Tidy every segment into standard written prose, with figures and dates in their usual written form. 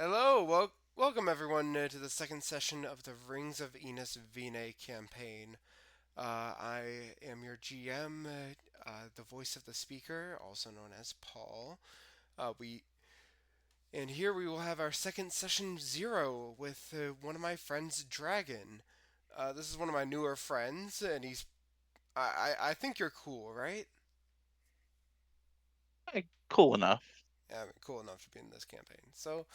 Hello, welcome everyone to the second session of the Rings of Inasvine campaign. I am your GM, the voice of the speaker, also known as Paul. We and here we will have our second session zero with one of my friends, Dragon. This is one of my newer friends, and he's I think you're cool, right? Cool enough. Yeah, I mean, cool enough to be in this campaign. So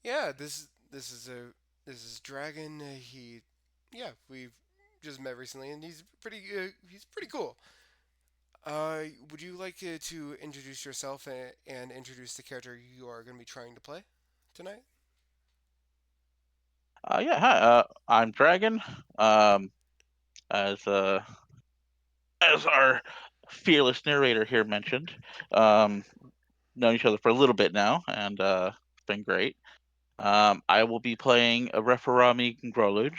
yeah, this is Dragon. We've just met recently, and he's pretty cool. Would you like to introduce yourself and introduce the character you are going to be trying to play tonight? Yeah, hi. I'm Dragon. Um, as uh, as our fearless narrator here mentioned, um, known each other for a little bit now, and it's been great. I will be playing a Referami Groluge,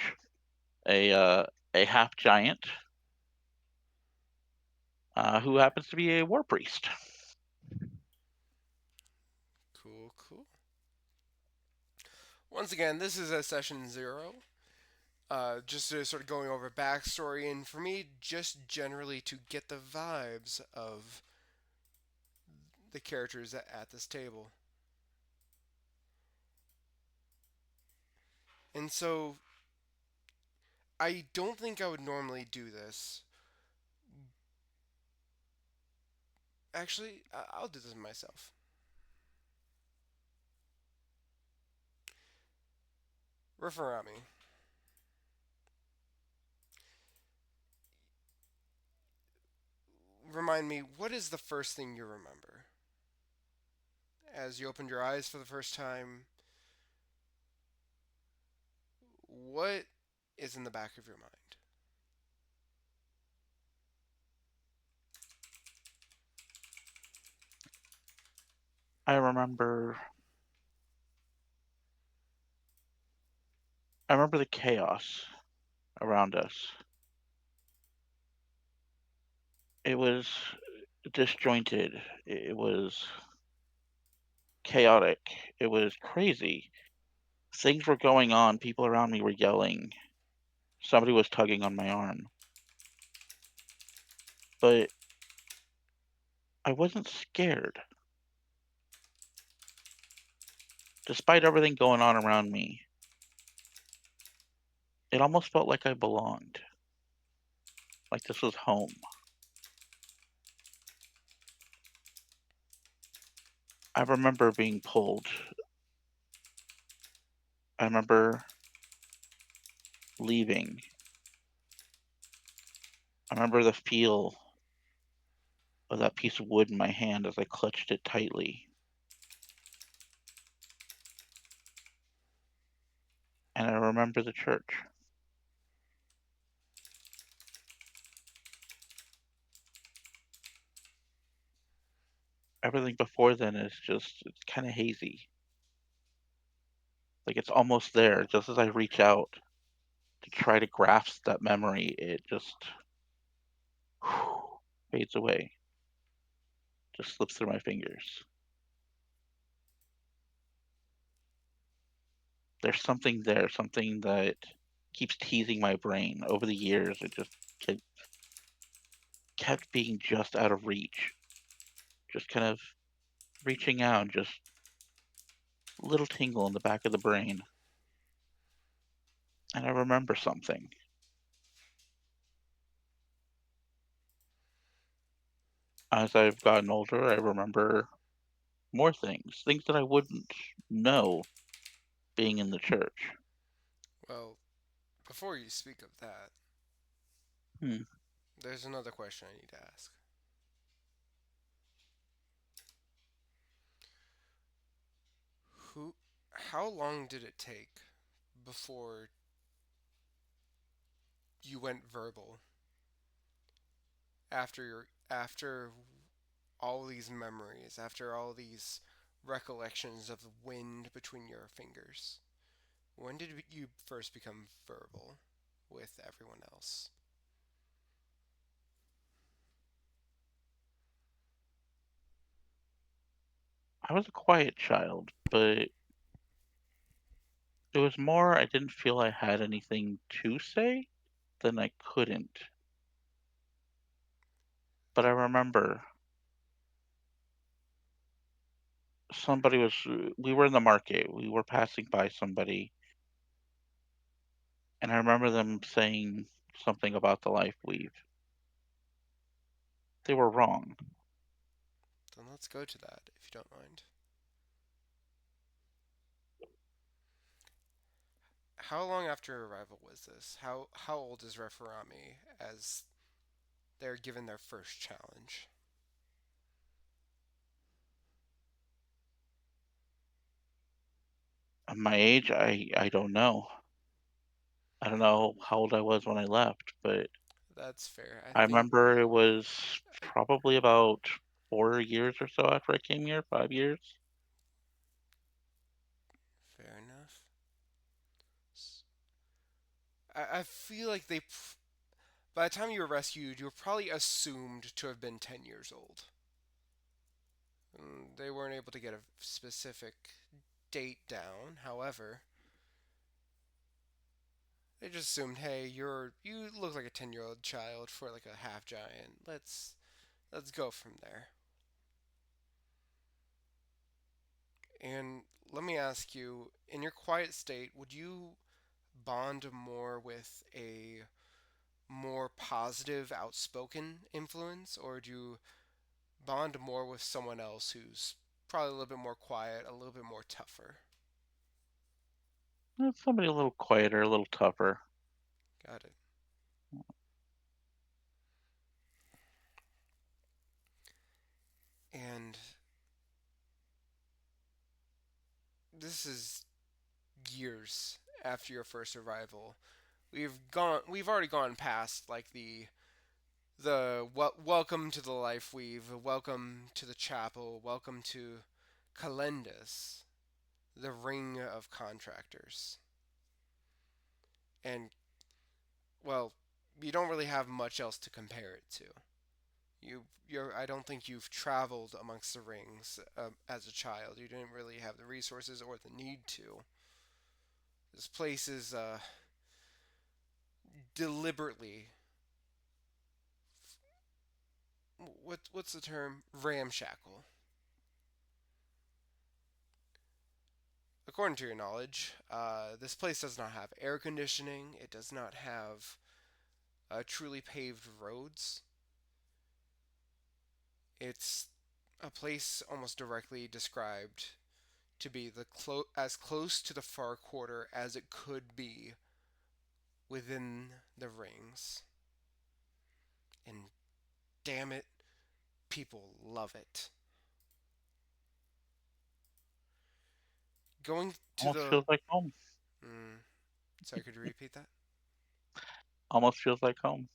a uh, a half giant who happens to be a war priest. Cool, cool. Once again, this is a session zero. Just sort of going over backstory, and for me, just generally to get the vibes of the characters at this table. And so, I don't think I would normally do this. Actually, I'll do this myself. Referami, remind me, what is the first thing you remember? As you opened your eyes for the first time, what is in the back of your mind? I remember. I remember the chaos around us. It was disjointed. It was chaotic. It was crazy. Things were going on. People around me were yelling. Somebody was tugging on my arm. But I wasn't scared. Despite everything going on around me, it almost felt like I belonged. Like this was home. I remember being pulled. I remember leaving. I remember the feel of that piece of wood in my hand as I clutched it tightly. And I remember the church. Everything before then is just, it's kind of hazy. Like it's almost there. Just as I reach out to try to grasp that memory, it just fades away, just slips through my fingers. There's something there, something that keeps teasing my brain over the years. It just kept, kept being just out of reach, just kind of reaching out, just a little tingle in the back of the brain. And I remember something. As I've gotten older, I remember more things, things that I wouldn't know being in the church. Well, before you speak of that, Hmm. there's another question I need to ask. Who, how long did it take before you went verbal after all these memories, after all these recollections of the wind between your fingers? When did you first become verbal with everyone else? I was a quiet child, but it was more I didn't feel I had anything to say than I couldn't. But I remember somebody was we were in the market. We were passing by somebody, and I remember them saying something about the Lifeweave. They were wrong. Then let's go to that, if you don't mind. How long after arrival was this? How old is Referami as they're given their first challenge? My age, I don't know. I don't know how old I was when I left, but That's fair. I I think remember it was uh, probably about 4 years or so after I came here, 5 years. fair enough. I feel like by the time you were rescued, you were probably assumed to have been 10 years old. They weren't able to get a specific date down. However, they just assumed, hey, you look like a 10-year-old child for like a half giant. Let's go from there. And let me ask you, in your quiet state, would you bond more with a more positive, outspoken influence, or do you bond more with someone else who's probably a little bit more quiet, a little bit more tougher? Somebody a little quieter, a little tougher. Got it. And this is years after your first arrival. We've already gone past like the welcome to the Lifeweave, welcome to the chapel, welcome to Kalendes, the ring of contractors. And well, you don't really have much else to compare it to. I don't think you've traveled amongst the rings as a child. You didn't really have the resources or the need to. This place is deliberately, what's the term, ramshackle. According to your knowledge, this place does not have air conditioning. It does not have truly paved roads. It's a place almost directly described to be as close to the far quarter as it could be within the rings. And damn it, people love it. Going to Almost the. feels like home. Mm, Sorry, could you repeat that? Almost feels like home.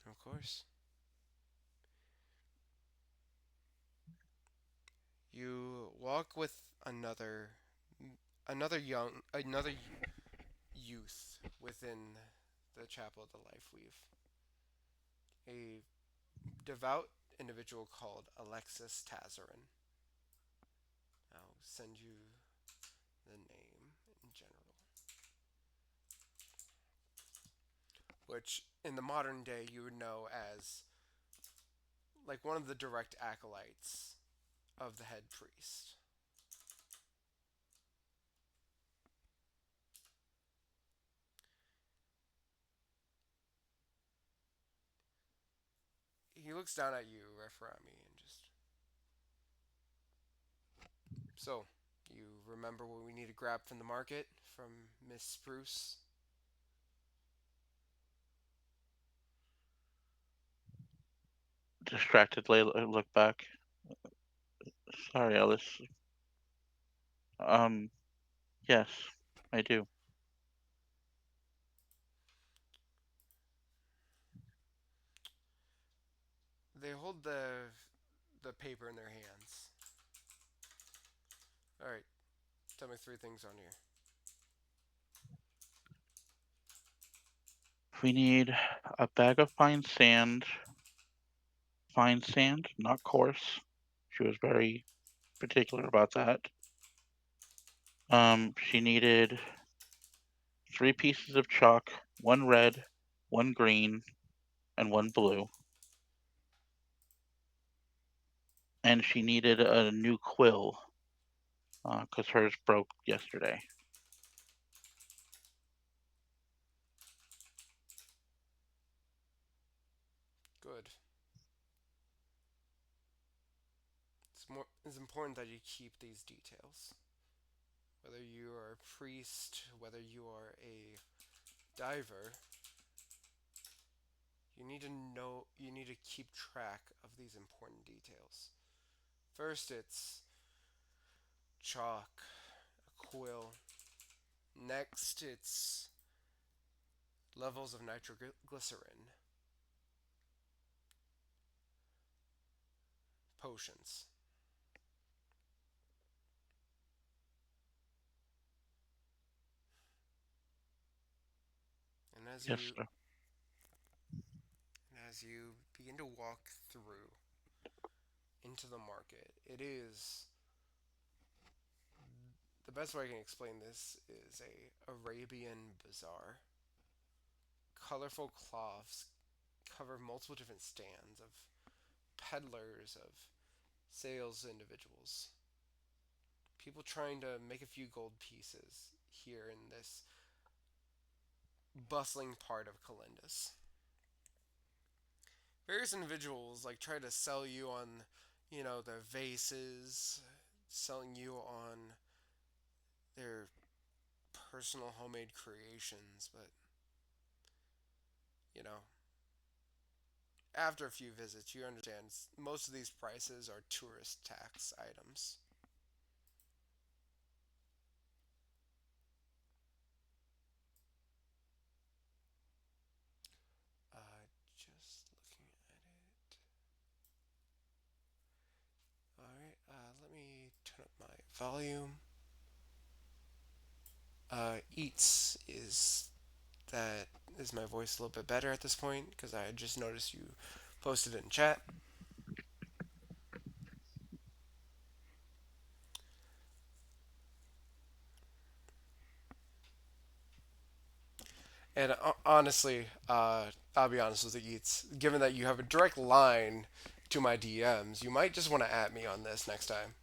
Of course. You walk with another youth within the chapel of the Lifeweave. A devout individual called Alexis Tazarin. I'll send you the name in general, which in the modern day you would know as like one of the direct acolytes of the head priest. He looks down at you, Referami, and just. So, you remember what we need to grab from the market from Miss Spruce? Distractedly look back. Sorry, Alice. Um, yes, I do. They hold the paper in their hands. All right, tell me three things on here. We need a bag of fine sand, fine sand, not coarse. She was very particular about that. She needed 3 pieces of chalk, one red, one green, and one blue. And she needed a new quill because hers broke yesterday. Good. It's important that you keep these details. Whether you are a priest, whether you are a diver, you need to keep track of these important details. First, it's chalk, a quill. Next, it's levels of nitroglycerin, potions. And Yes, sir. as you begin to walk through into the market, it is the best way I can explain this is a Arabian bazaar. Colorful cloths cover multiple different stands of peddlers, of sales individuals, people trying to make a few gold pieces here in this bustling part of Kalendes. Various individuals like try to sell you on, their vases, selling you on their personal homemade creations, but you know, after a few visits, you understand most of these prices are tourist tax items. Just looking at it. All right, let me turn up my volume. Eats that is my voice a little bit better at this point because I just noticed you posted it in chat. And honestly, I'll be honest with you, Eats. Given that you have a direct line to my DMs, you might just want to at me on this next time.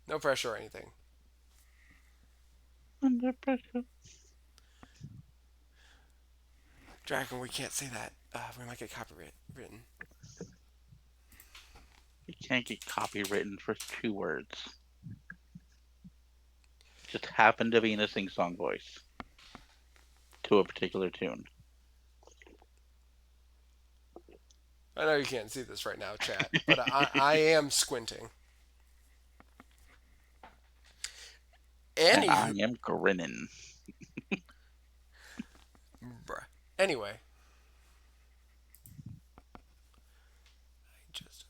No pressure or anything. Under pressure. Dragon, we can't say that. We might get copyright written. You can't get copywritten for 2 words. Just happened to be in a sing-song voice to a particular tune. I know you can't see this right now, chat, but I am squinting. And I Anywho, am grinning. bruh. Anyway, I just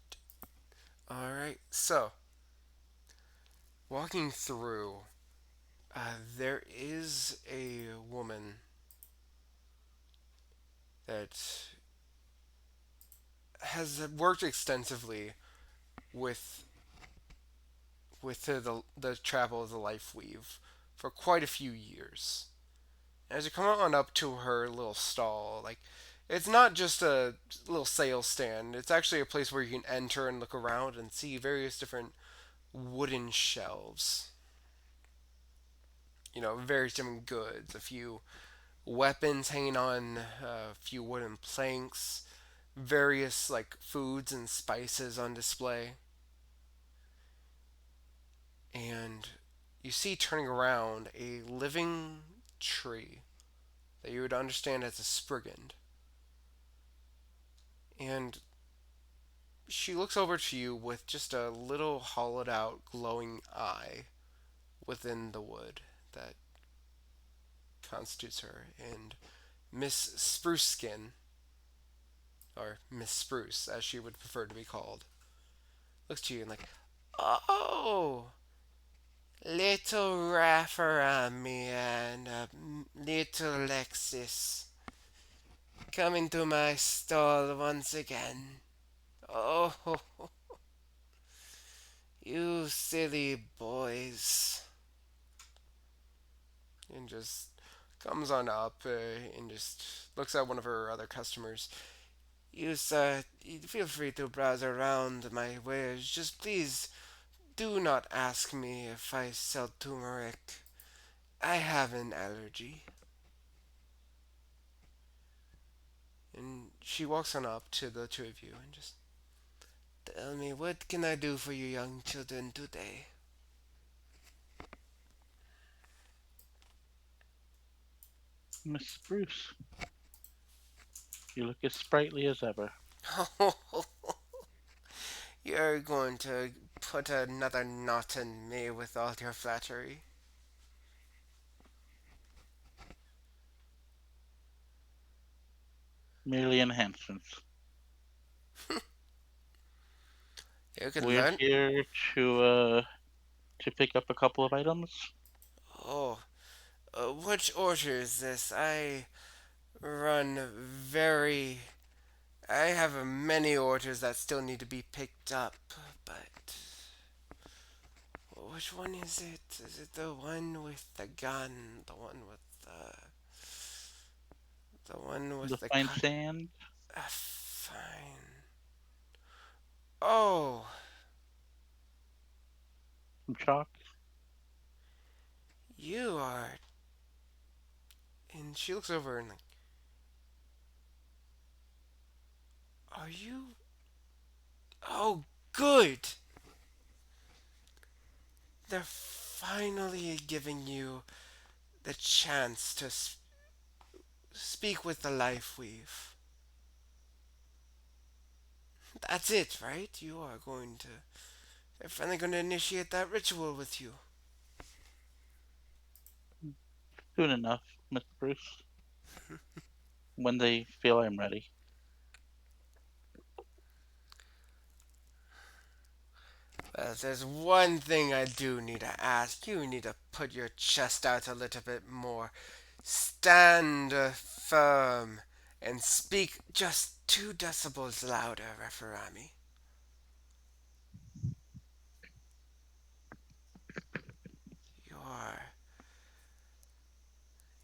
all right. So walking through, there is a woman that has worked extensively with the travel of the Lifeweave for quite a few years. As you come on up to her little stall, like it's not just a little sales stand. It's actually a place where you can enter and look around and see various different wooden shelves. Various different goods. A few weapons hanging on a few wooden planks. Various like foods and spices on display. And you see turning around a living tree that you would understand as a sprigand. And she looks over to you with just a little hollowed out glowing eye within the wood that constitutes her. And Miss Spruce Skin, or Miss Spruce as she would prefer to be called, looks to you and like, oh, little Raffarami and little Lexis. Come into my stall once again. Oh, you silly boys. And just comes on up and just looks at one of her other customers. You, sir, feel free to browse around my wares. Just please do not ask me if I sell turmeric. I have an allergy. And she walks on up to the two of you and just tell me, what can I do for you young children today? Miss Bruce, you look as sprightly as ever. You're going to put another knot in me with all your flattery. Merely enhancements. You can We're learn. here to pick up a couple of items. Oh, which order is this? Run very. I have many orders that still need to be picked up, but which one is it? Is it the one with the gun? The one The with the fine cut? sand, Fine. Oh, some chalk. you are. And she looks over and like, are you? Oh, good. They're finally giving you the chance to speak with the Lifeweave. That's it, right? You are going to. They're finally going to initiate that ritual with you. Soon enough, Miss Bruce. When they feel I'm ready. But there's one thing I do need to ask. You need to put your chest out a little bit more. Stand firm and speak just 2 decibels louder, Referami. You're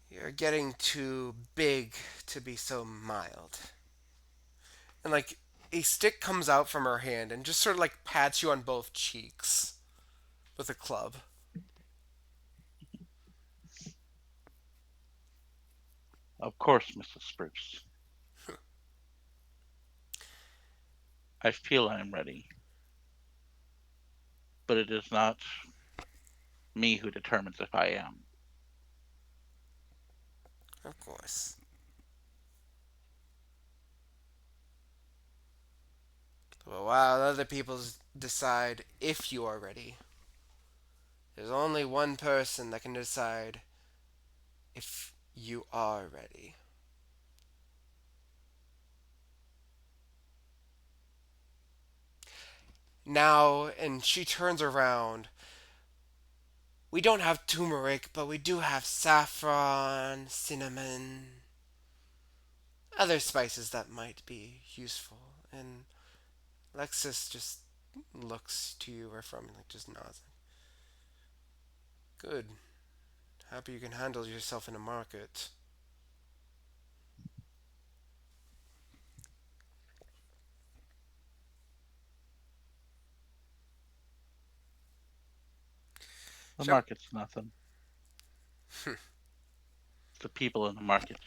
you're getting too big to be so mild. And like a stick comes out from her hand and just sort of like pats you on both cheeks with a club. Of course, Mrs. Spruce. I feel I am ready, but it is not me who determines if I am. Of course. But while other people decide if you are ready, there's only one person that can decide if you are ready. Now, and she turns around. We don't have turmeric, but we do have saffron, cinnamon, other spices that might be useful. And Lexus just looks to you or from like just nods. Good. Happy you can handle yourself in a market. The Shep. market's nothing. It's the people in the market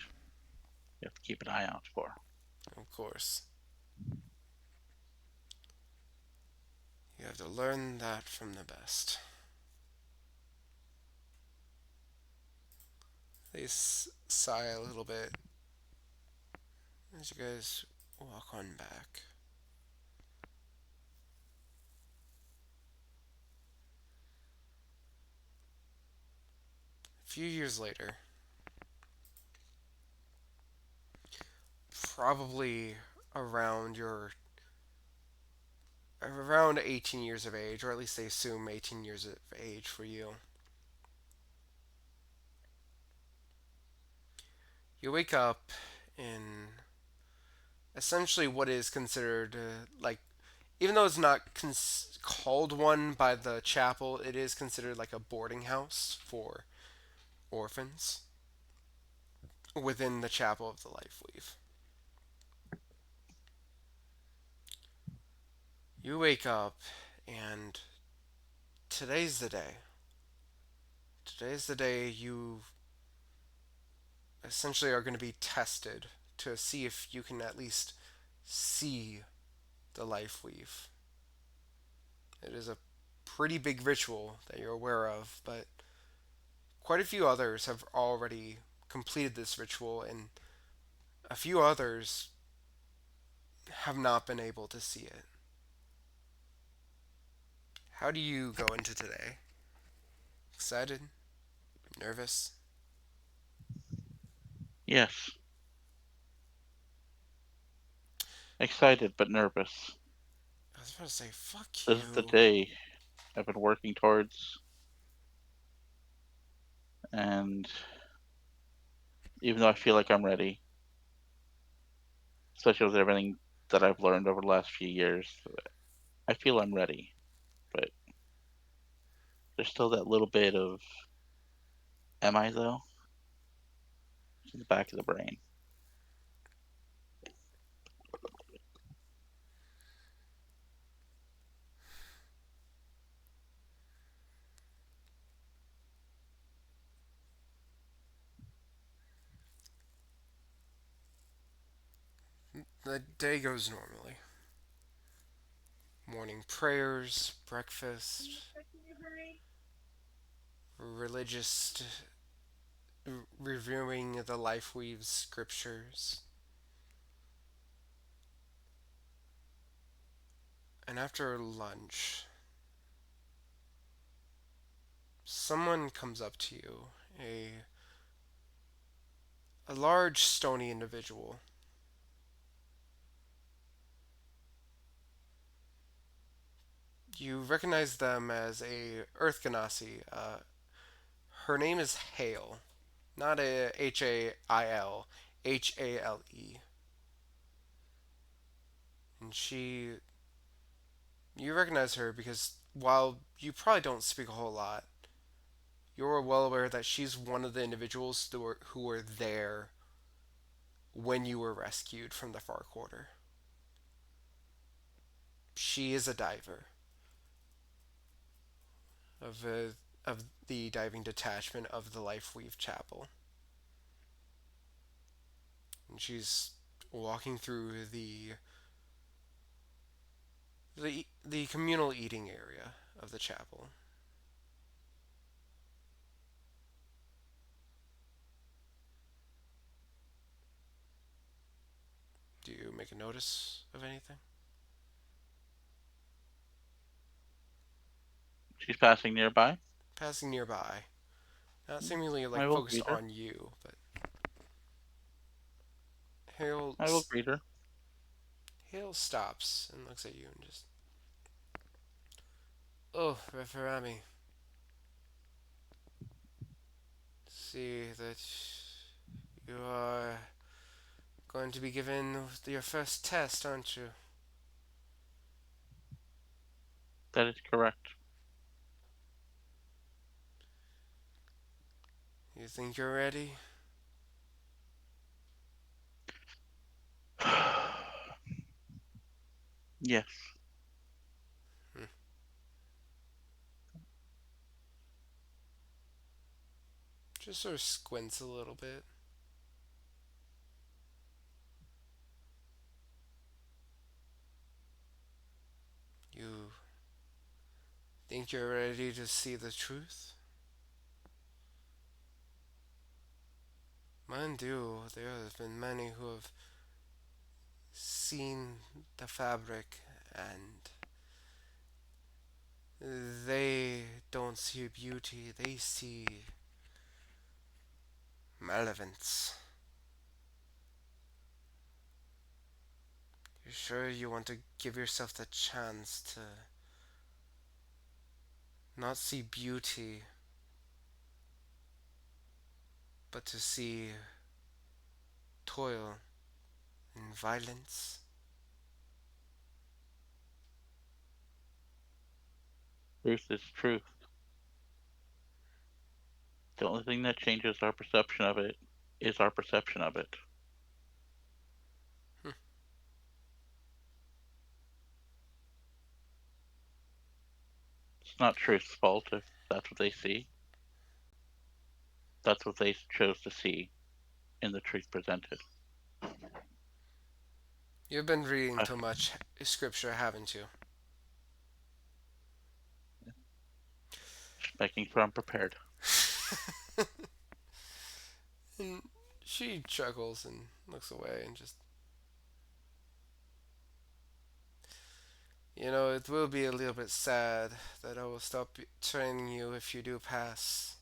you have to keep an eye out for. Of course. You have to learn that from the best. They sigh a little bit as you guys walk on back. A few years later, probably around your around 18 years of age, or at least they assume 18 years of age for you. You wake up in essentially what is considered even though it's not called one by the chapel, it is considered like a boarding house for orphans within the chapel of the Lifeweave. You wake up, and today's the day. Today's the day you essentially are going to be tested to see if you can at least see the Lifeweave. It is a pretty big ritual that you're aware of, but quite a few others have already completed this ritual, and a few others have not been able to see it. How do you go into today? Excited? Nervous? Yes, excited but nervous. I was about to say, fuck This is the you. day I've been working towards, and even though I feel like I'm ready, especially with everything that I've learned over the last few years, I feel I'm ready. But there's still that little bit of, am I though? In the back of the brain. The day goes normally. Morning prayers, breakfast, religious reviewing the Lifeweave scriptures. And after lunch, someone comes up to you, a large stony individual. You recognize them as a Earth Ganassi. Her name is Hale, not a Hail, Hale. And you recognize her because while you probably don't speak a whole lot, you're well aware that she's one of the individuals who were there when you were rescued from the far quarter. She is a diver of the diving detachment of the Lifeweave Chapel, and she's walking through the communal eating area of the chapel. Do you make a notice of anything? She's passing nearby. Passing nearby, not seemingly I like will focused greet her. on you, but Hale I will greet her. Hale stops and looks at you and just, oh, Referami, see that you are going to be given your first test, aren't you? That is correct. You think you're ready? Yes. Hmm. Just sort of squints a little bit. You think you're ready to see the truth? Mind you, there have been many who have seen the fabric and they don't see beauty, they see malevolence. You're sure you want to give yourself the chance to not see beauty, but to see toil and violence. Truth is truth. The only thing that changes our perception of it is our perception of it. Hmm. It's not truth's fault if that's what they see. That's what they chose to see in the truth presented. You've been reading I, too much scripture, haven't you? just making sure I'm prepared. And she chuckles and looks away and just, it will be a little bit sad that I will stop training you if you do pass.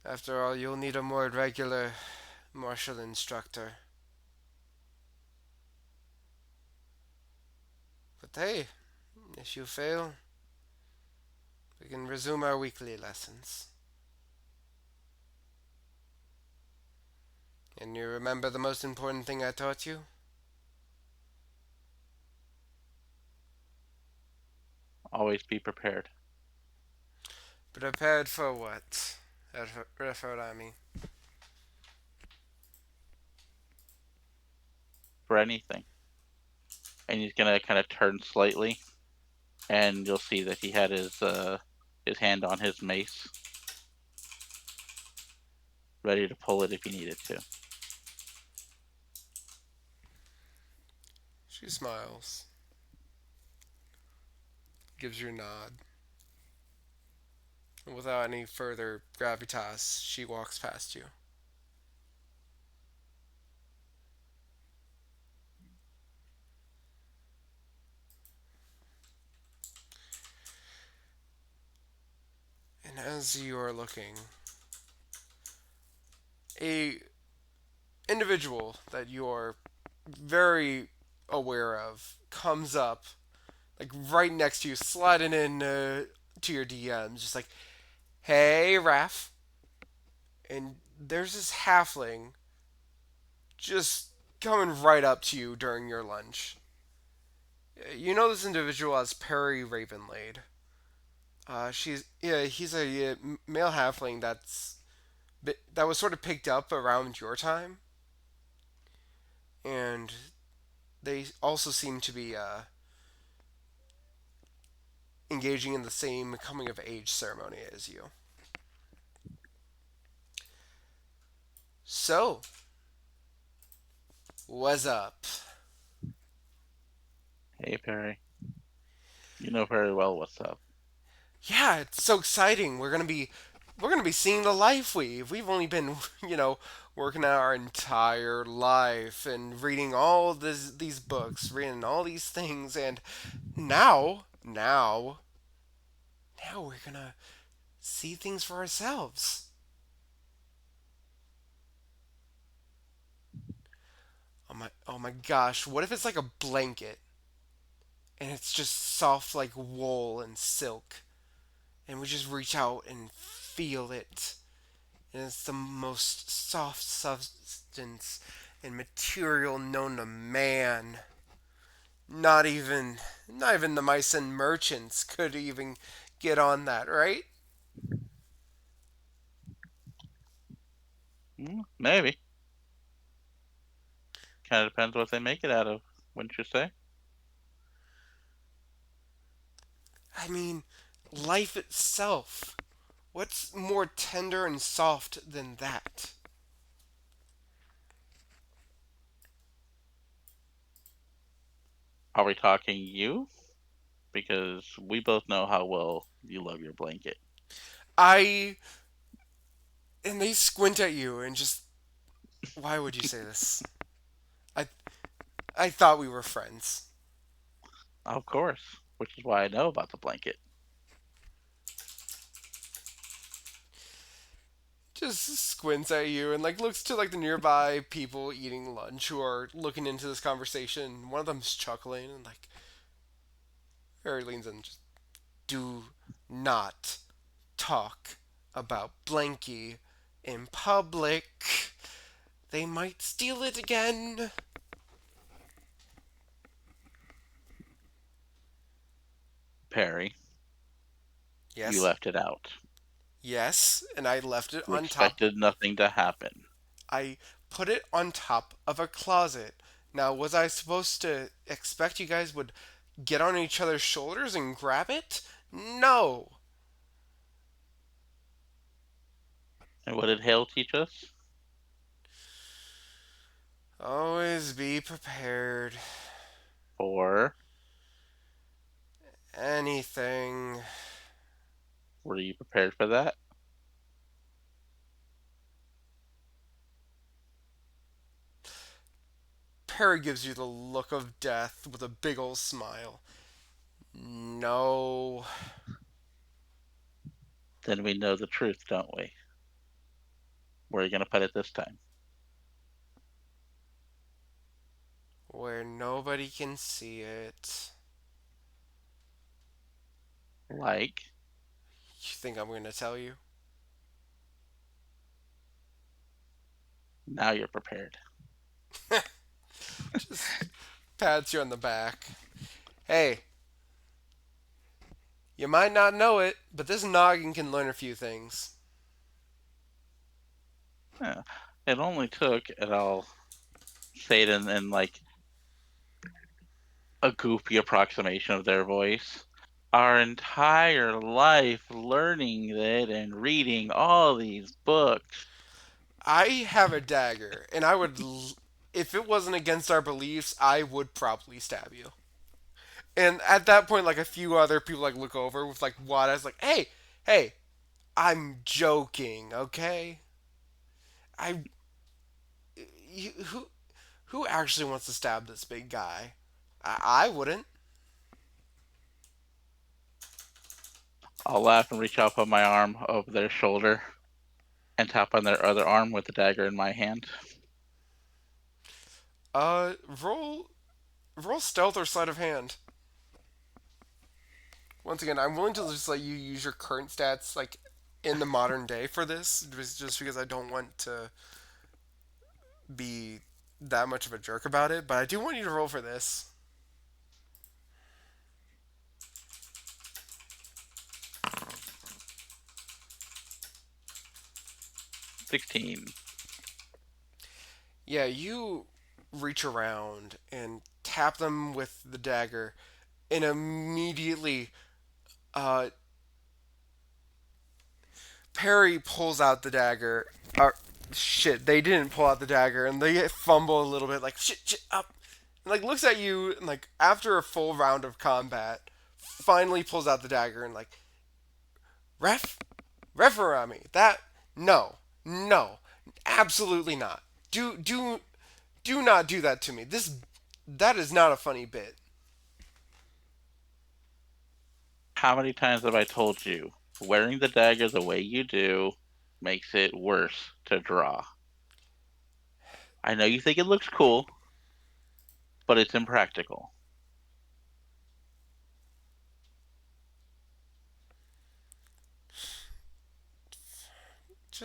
After all, you'll need a more regular martial instructor. But hey, if you fail, we can resume our weekly lessons. And you remember the most important thing I taught you? Always be prepared Prepared for what? Referami. for anything. And he's gonna kind of turn slightly, and you'll see that he had his hand on his mace, ready to pull it if he needed to. She smiles, gives you a nod. And without any further gravitas, she walks past you. And as you are looking, a individual that you're very aware of comes up, like right next to you, sliding in to your DMs, just like, "Hey, Raph," and there's this halfling just coming right up to you during your lunch. You know this individual as Perry Ravenlade. He's a male halfling that was sort of picked up around your time, and they also seem to be engaging in the same coming of age ceremony as you. So, what's up? Hey, Perry. You know very well what's up. Yeah, it's so exciting. We're gonna be seeing the Lifeweave. We've only been, working our entire life and reading all these books, reading all these things, and now we're gonna see things for ourselves. Oh my gosh, what if it's like a blanket and it's just soft like wool and silk and we just reach out and feel it and it's the most soft substance and material known to man. Not even not even the mice and merchants could even get on that, right? Maybe. Kind of depends what they make it out of, wouldn't you say? I mean, life itself. What's more tender and soft than that? Are we talking you? Because we both know how well you love your blanket. I and they squint at you and just, why would you say this? I I thought we were friends. Of course, which is why I know about the blanket. Just squints at you and like looks to like the nearby people eating lunch who are looking into this conversation. One of them's chuckling and like Harry leans in. Just do not talk about Blanky in public. They might steal it again. Perry, you Yes, left it out. yes, and I left it You on top. expected nothing to happen. I put it on top of a closet. Now, was I supposed to expect you guys would get on each other's shoulders and grab it? No. And what did Hale teach us? Always be prepared. For Anything. were you prepared for that? Perry gives you the look of death with a big ol' smile. No. Then we know the truth, don't we? Where are you gonna put it this time? Where nobody can see it. Like, You think I'm gonna tell you? now you're prepared. Just pats you on the back. Hey, you might not know it, but this noggin can learn a few things. Yeah. It only took, and I'll say it in like a goofy approximation of their voice, our entire life learning it and reading all these books. I have a dagger, and if it wasn't against our beliefs, I would probably stab you. And at that point, like a few other people like look over with like wide eyes, like, "Hey, hey, I'm joking, okay? I, who actually wants to stab this big guy? I wouldn't." I'll laugh and reach out, put my arm over their shoulder, and tap on their other arm with the dagger in my hand. Uh, roll, roll stealth or sleight of hand. Once again, I'm willing to just let you use your current stats like in the modern day for this, just because I don't want to be that much of a jerk about it. But I do want you to roll for this. 16. Yeah, you reach around and tap them with the dagger, and immediately, uh, Perry pulls out the dagger. Shit, they didn't pull out the dagger, and they fumble a little bit, like shit, shit, up, and like looks at you, and like after a full round of combat, finally pulls out the dagger and like, Reph, Referami, that no, no, absolutely not. Do not do that to me. That is not a funny bit. How many times have I told you wearing the dagger the way you do makes it worse to draw? I know you think it looks cool, but it's impractical.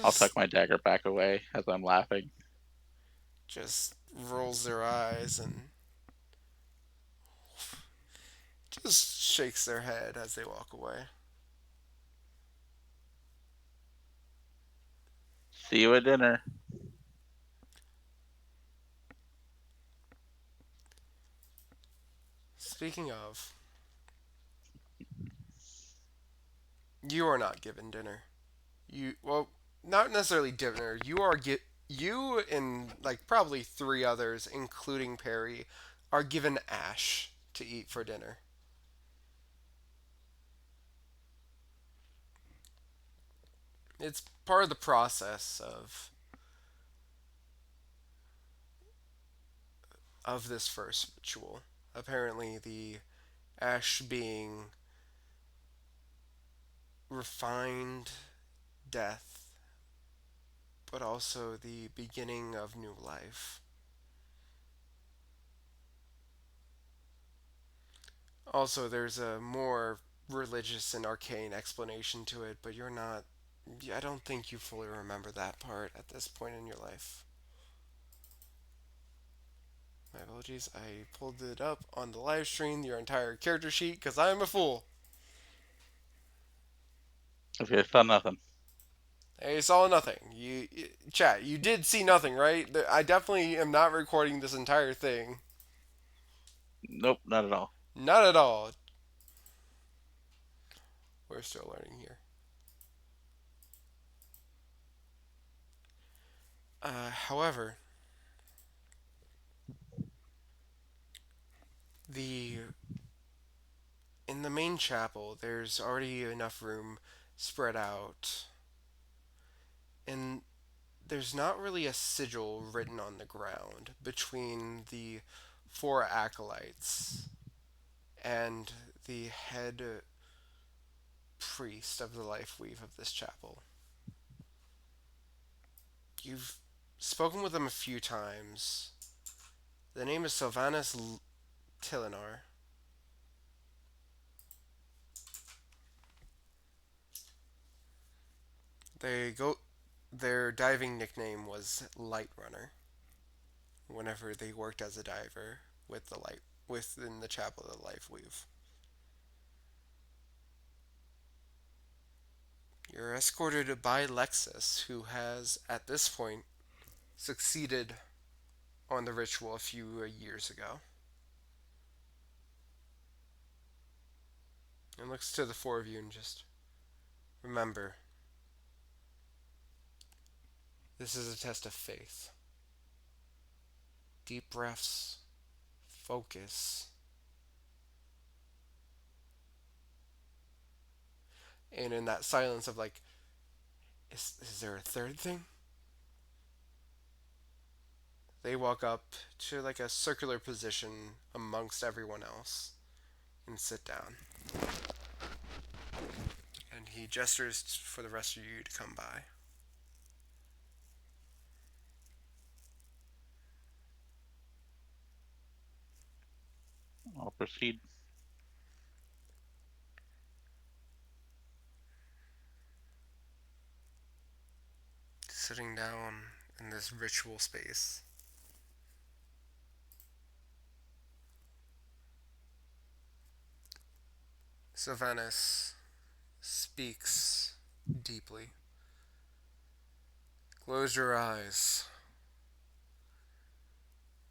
I'll tuck Just my dagger back away as I'm laughing. just rolls their eyes and just shakes their head as they walk away. See you at dinner. Speaking of, you are not given dinner. Not necessarily dinner. You and like probably three others, including Perry, are given ash to eat for dinner. It's part of the process of this first ritual. Apparently, the ash being refined death, but also the beginning of new life. Also, there's a more religious and arcane explanation to it, but you're not. I don't think you fully remember that part at this point in your life. My apologies. I pulled it up on the live stream, your entire character sheet, because I'm a fool. Okay, I saw nothing. I saw nothing. Chat, you did see nothing, right? I definitely am not recording this entire thing. Nope, not at all. Not at all. We're still learning here. However, the in the main chapel, there's already enough room spread out, and there's not really a sigil written on the ground between the four acolytes and the head priest of the Lifeweave of this chapel. You've spoken with them a few times. The name is Sylvanus Tilinar. They go. Their diving nickname was Light Runner. Whenever they worked as a diver with the light within the chapel of the Lifeweave. You're escorted by Lexus, who has at this point succeeded on the ritual a few years ago, and looks to the four of you and just remember, this is a test of faith. Deep breaths, focus, and in that silence of like, is there a third thing? They walk up to like a circular position amongst everyone else and sit down. And he gestures for the rest of you to come by. I'll proceed. Sitting down in this ritual space. Sylvanus speaks deeply. Close your eyes.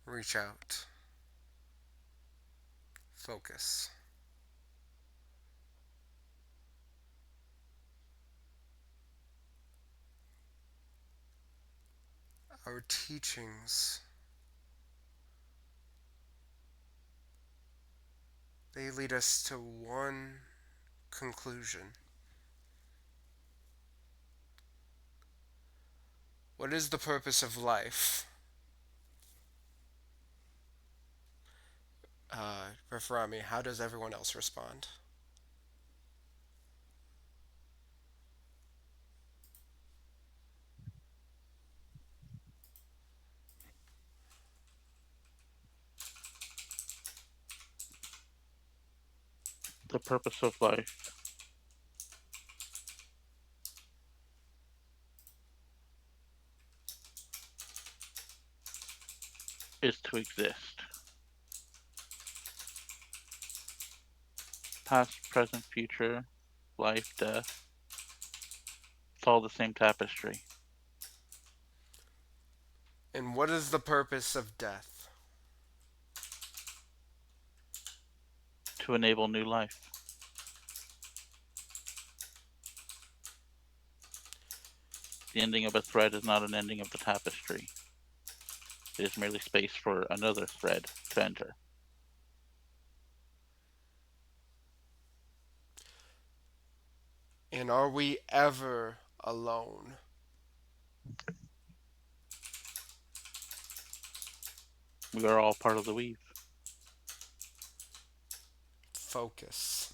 Reach out. Focus. Our teachings, they lead us to one conclusion. What is the purpose of life? Reph, how does everyone else respond? The purpose of life is to exist. Past, present, future, life, death. It's all the same tapestry. And what is the purpose of death? To enable new life. The ending of a thread is not an ending of the tapestry. It is merely space for another thread to enter. And are we ever alone? We are all part of the weave. Focus.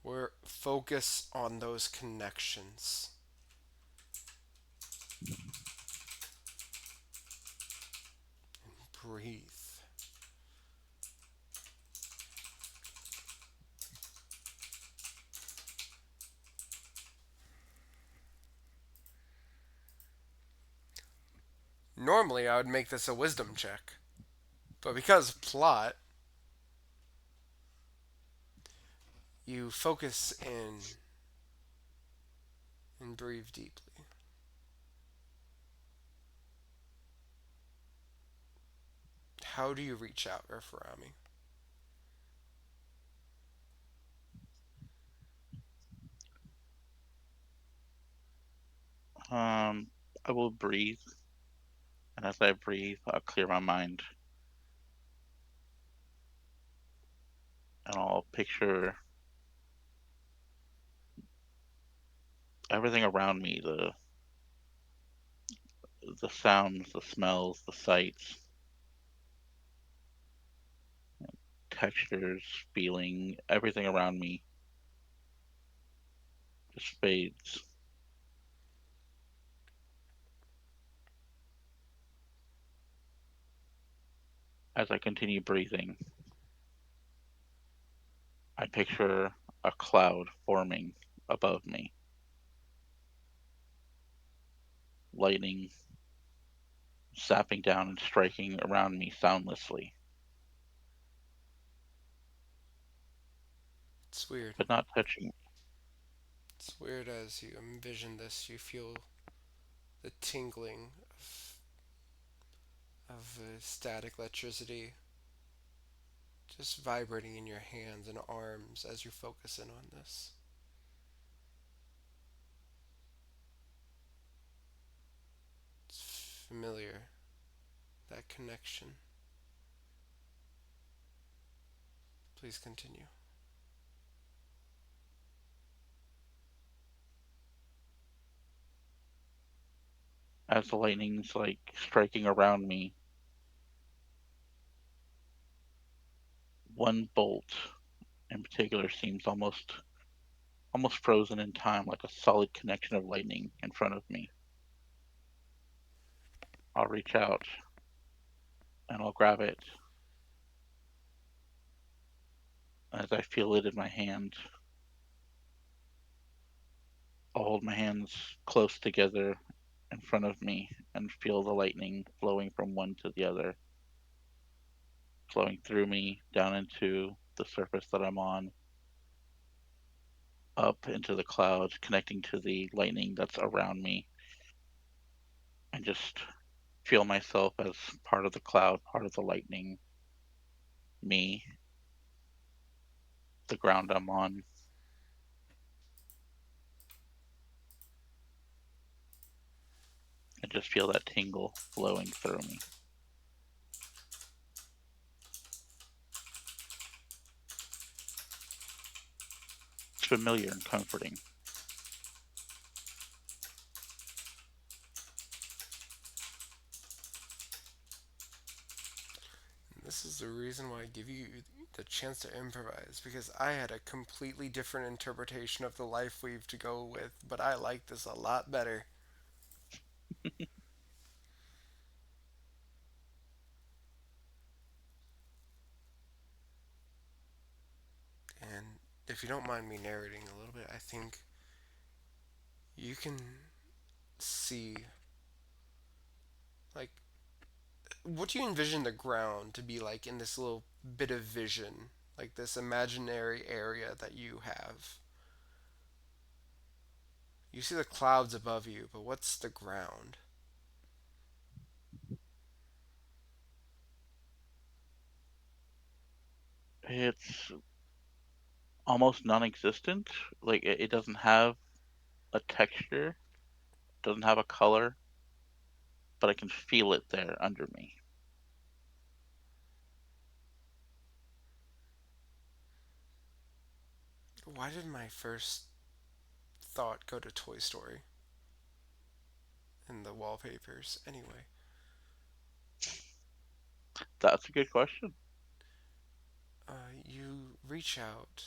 We're focus on those connections. Breathe. Normally, I would make this a wisdom check, but because plot, you focus in and breathe deeply. How do you reach out, Referami? Um, I will breathe, and as I breathe, I'll clear my mind, and I'll picture everything around me, the sounds, the smells, the sights, textures, feeling, everything around me just fades. As I continue breathing, I picture a cloud forming above me, lightning zapping down and striking around me soundlessly, It's weird. but not touching. It's weird as you envision this, you feel the tingling of static electricity just vibrating in your hands and arms as you focus in on this. It's familiar, that connection. Please continue. As the lightning's like striking around me, one bolt in particular seems almost frozen in time, like a solid connection of lightning in front of me. I'll reach out and I'll grab it. As I feel it in my hand, I'll hold my hands close together in front of me and feel the lightning flowing from one to the other, flowing through me down into the surface that I'm on, up into the clouds, connecting to the lightning that's around me, and just feel myself as part of the cloud, part of the lightning, me, the ground I'm on, and just feel that tingle flowing through me. It's familiar and comforting. And this is the reason why I give you the chance to improvise, because I had a completely different interpretation of the life weave to go with, but I like this a lot better. And if you don't mind me narrating a little bit, I think you can see, like, what do you envision the ground to be like in this little bit of vision, like this imaginary area that you have? You see the clouds above you, but what's the ground? It's almost non-existent. Like it doesn't have a texture, doesn't have a color, but I can feel it there under me. Why did my first thought go to Toy Story and the wallpapers? Anyway, That's a good question. you reach out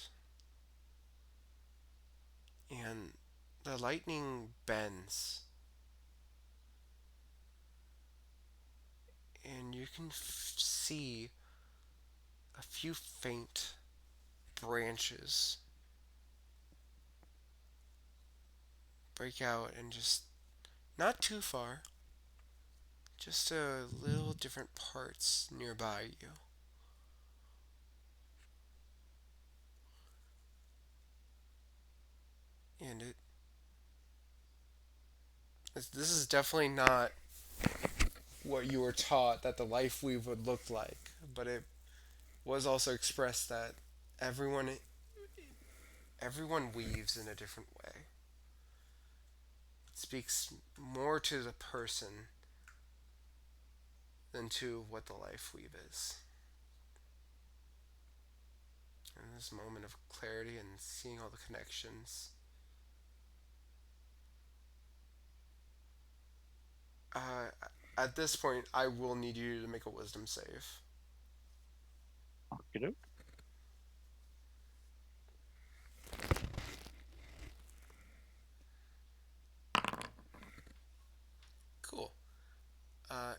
and the lightning bends, and you can see a few faint branches break out and just not too far, just a little different parts nearby you. And this is definitely not what you were taught that the life weave would look like, but it was also expressed that everyone everyone weaves in a different way. It speaks more to the person than to what the life weave is. And this moment of clarity and seeing all the connections. Uh, at this point, I will need you to make a wisdom save. Okay. Cool. Uh,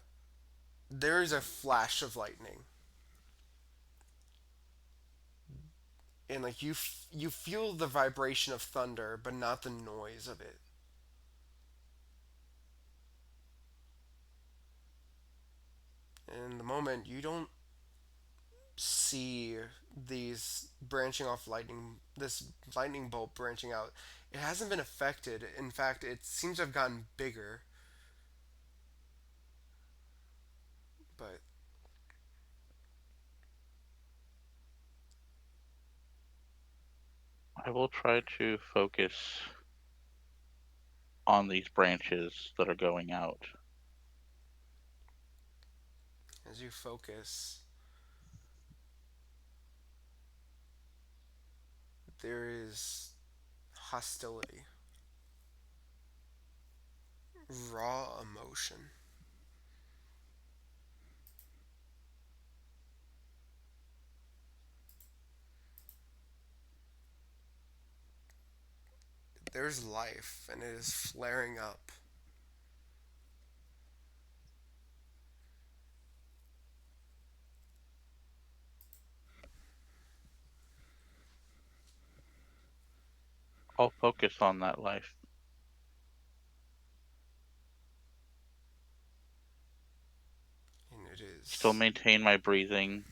there is a flash of lightning, and like you feel the vibration of thunder, but not the noise of it. And in the moment, you don't see these branching off lightning, this lightning bolt branching out. It hasn't been affected. In fact, it seems to have gotten bigger. But I will try to focus on these branches that are going out. as you focus, there is hostility, raw emotion. There's life, and it is flaring up. I'll focus on that life. And it Still is. maintain my breathing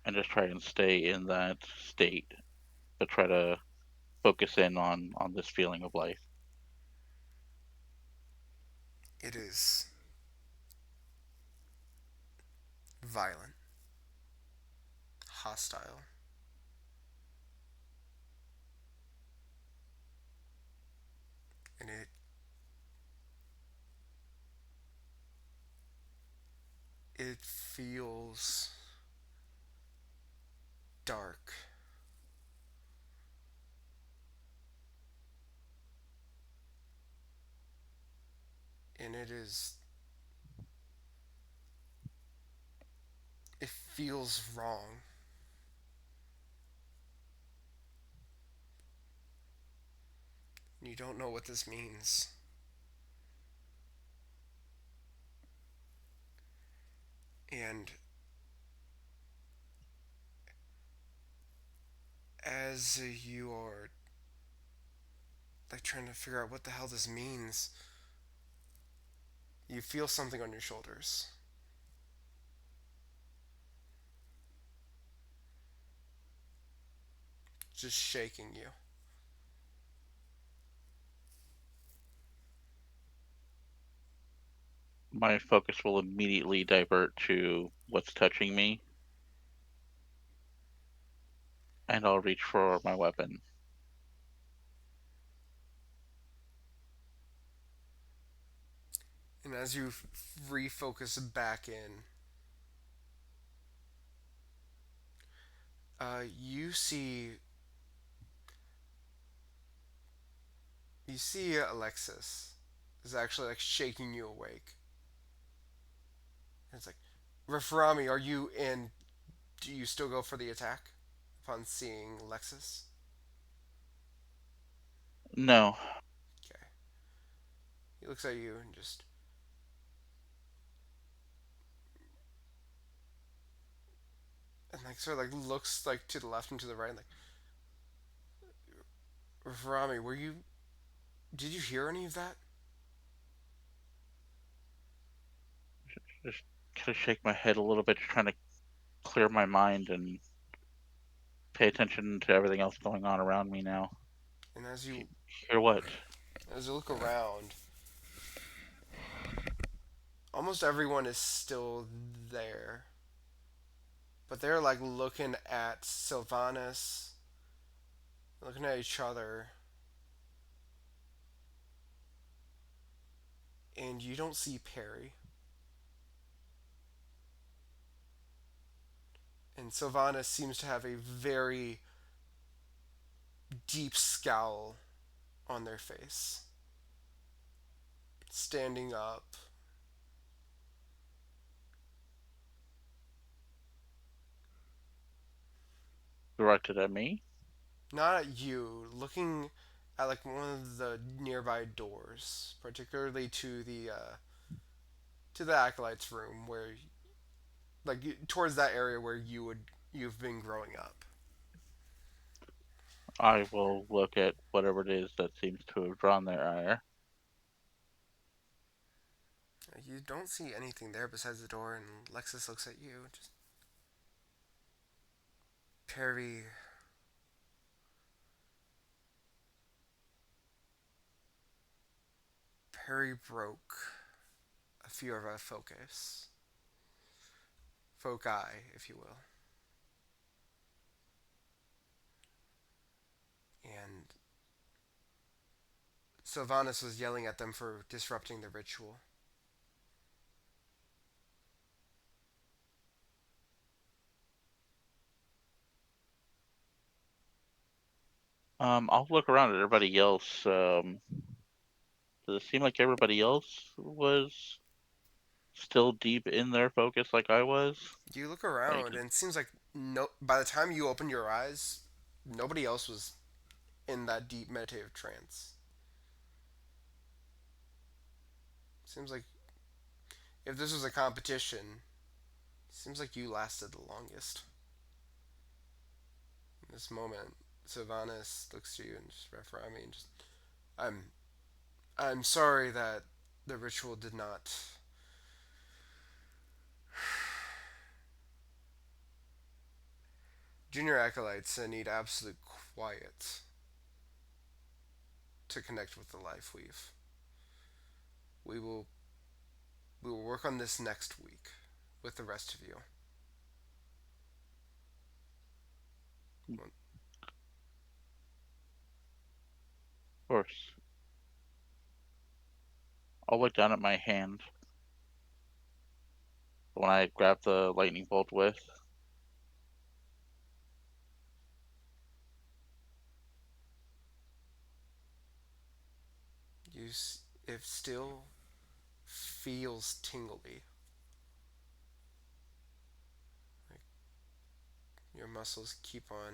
and just try and stay in that state, but try to focus in on this feeling of life. It is violent, hostile, and it feels dark, and it feels wrong. You don't know what this means. And as you are like trying to figure out what the hell this means, you feel something on your shoulders, just shaking you. My focus will immediately divert to what's touching me, and I'll reach for my weapon. And as you refocus back in, you see Alexis is actually like shaking you awake. And it's like, Referami, are you in? Do you still go for the attack upon seeing Alexis? No, Okay. He looks at you and just and like sort of like looks like to the left and to the right, and like Referami, were you? Did you hear any of that? Just kind of shake my head a little bit, just trying to clear my mind and pay attention to everything else going on around me now. And as you Hear what? look around, almost everyone is still there, but they're like looking at Sylvanas, looking at each other, and you don't see Perry. And Sylvanas seems to have a very deep scowl on their face. Standing up, Directed at me? not at you, looking at like one of the nearby doors, particularly to the acolyte's room, where like towards that area where you've been growing up. I will look at whatever it is that seems to have drawn their ire. You don't see anything there besides the door, and Lexus looks at you. Just Perry, Perry broke a few of our foci, if you will, and Sylvanas was yelling at them for disrupting the ritual. I'll look around at everybody else. Does it seem like everybody else was still deep in their focus like I was? You look Like, around, and it seems like no. By the time you open your eyes, nobody else was in that deep meditative trance. Seems like if this was a competition, seems like you lasted the longest. In this moment, Sylvanas looks to you and just Reph, I mean, just I'm I'm sorry that the ritual did not. Junior acolytes need absolute quiet to connect with the Lifeweave. We will we will work on this next week with the rest of you. of course. I'll look down at my hand when I grab the lightning bolt with. You it still feels tingly. Like your muscles keep on.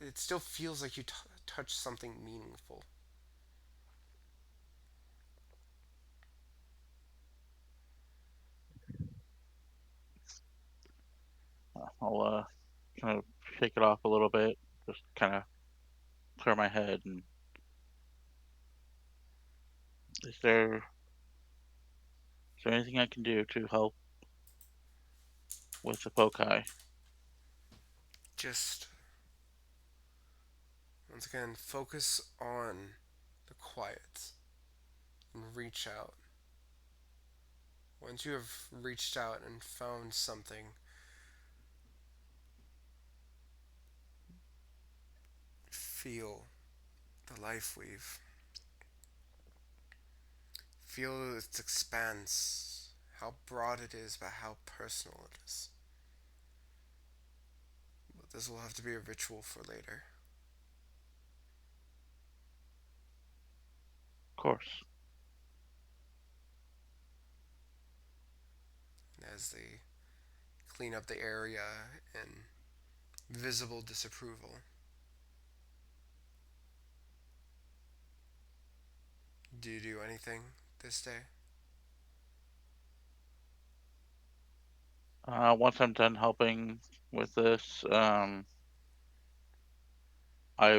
It still feels like you touch something meaningful. I'll kind of shake it off a little bit, just kind of clear my head. And is there anything I can do to help with the foci? Just once again, focus on the quiet and reach out. Once you have reached out and found something, feel the life weave. Feel its expanse, how broad it is, but how personal it is. But this will have to be a ritual for later. Of course. As they clean up the area in visible disapproval. Do you do anything this day? Once I'm done helping with this, I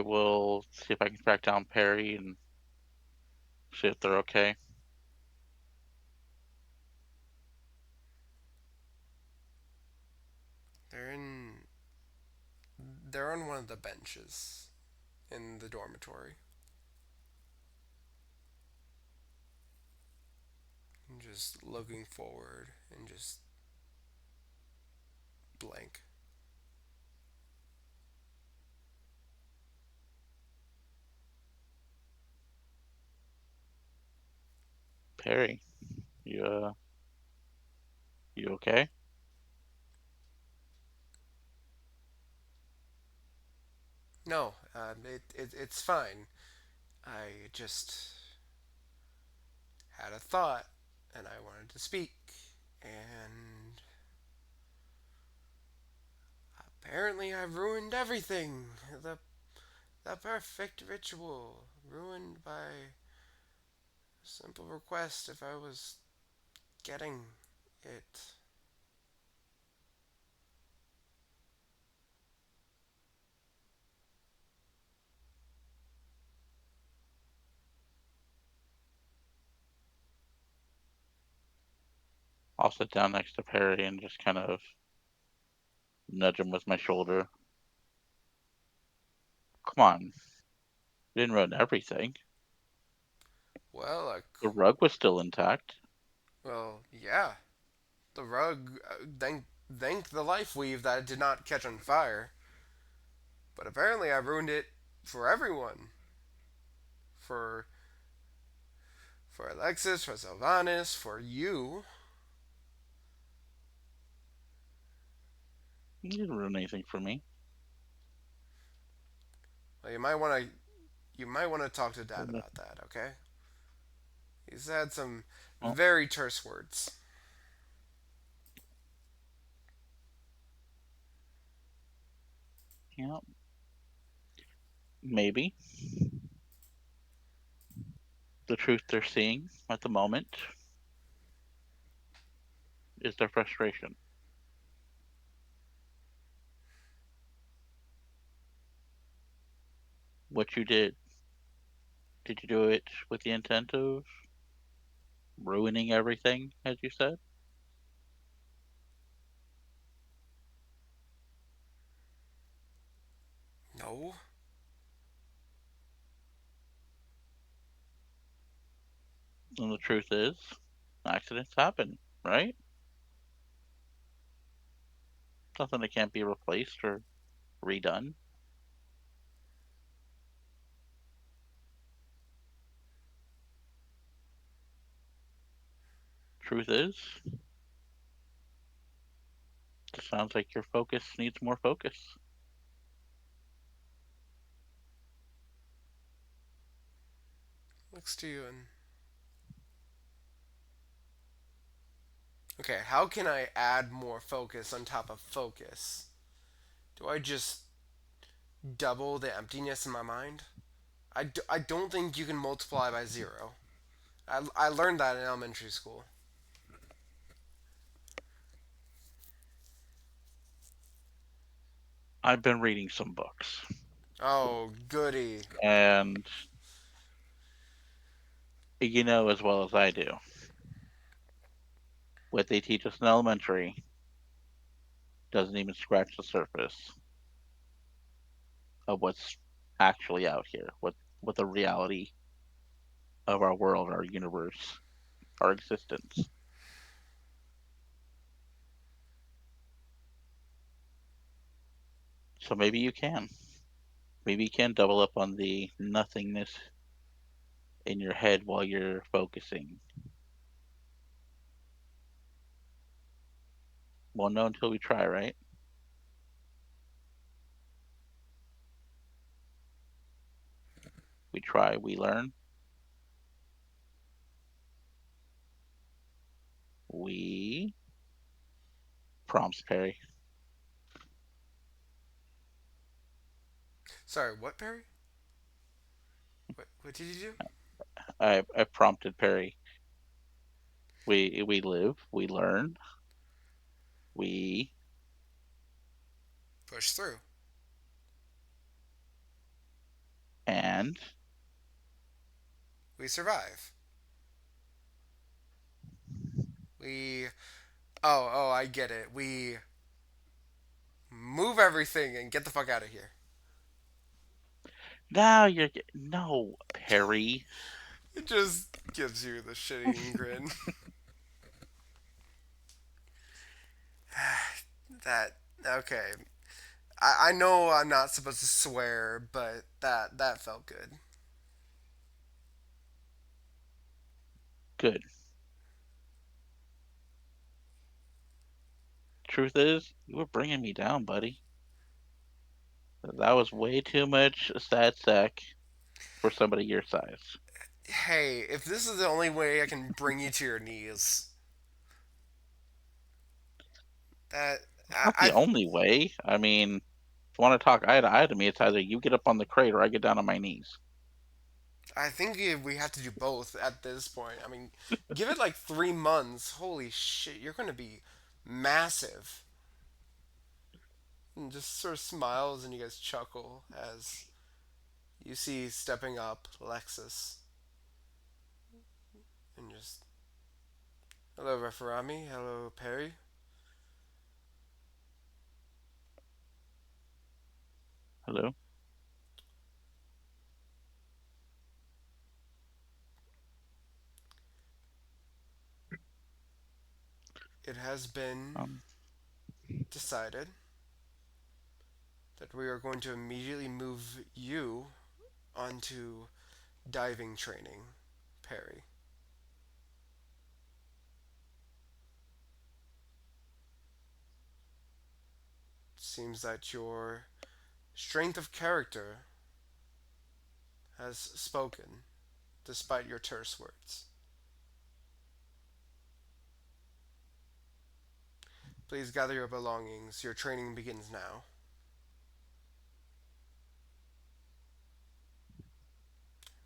will see if I can track down Perry and see if they're okay. They're in. They're on one of the benches in the dormitory. And just looking forward and just blank. Perry, you okay? No, it's fine. I just had a thought and I wanted to speak. And apparently I ruined everything. The perfect ritual ruined by a simple request if I was getting it. I'll sit down next to Perry and just kind of nudge him with my shoulder. Come on, you didn't ruin everything. Well, The rug was still intact. yeah. The rug, thank the Lifeweave that it did not catch on fire. But apparently I ruined it for everyone. For for Alexis, for Sylvanas, for you. You didn't ruin anything for me. Well, you might want to talk to Dad about that, okay? He's had some Well, very terse words. yeah, maybe the truth they're seeing at the moment is their frustration. What you did you do it with the intent of ruining everything, as you said? No, And the truth is, accidents happen, right? Something that can't be replaced or redone. Truth is, it sounds like your focus needs more focus. looks to you and okay. How can I add more focus on top of focus? Do I just double the emptiness in my mind? I don't think you can multiply by zero. I learned that in elementary school. I've been reading some books, Oh, goody. and you know as well as I do, what they teach us in elementary doesn't even scratch the surface of what's actually out here, what the reality of our world, our universe, our existence. So maybe you can. Maybe you can double up on the nothingness in your head while you're focusing. Won't know until we try, right? We try, we learn, we prompts Perry. Sorry, what, Perry? What did you do? I prompted Perry. We live, we learn, we Push through. and We survive. We. Oh, I get it. We move everything and get the fuck out of here. Now no, Perry. It just gives you the shit-eating grin. That okay. I know I'm not supposed to swear, but that felt good. Good. Truth is, you were bringing me down, buddy. That was way too much sad sack for somebody your size. Hey, if this is the only way I can bring you to your knees, that It's not the only way. I mean, if you want to talk eye to eye to me, it's either you get up on the crate or I get down on my knees. I think we have to do both at this point. I mean, give it like 3 months. Holy shit, you're gonna be massive. And just sort of smiles and you guys chuckle as you see stepping up Lexus and just hello Referami, hello Perry. Hello? It has been Um, decided that we are going to immediately move you onto diving training, Perry. Seems that your strength of character has spoken, despite your terse words. Please gather your belongings. Your training begins now.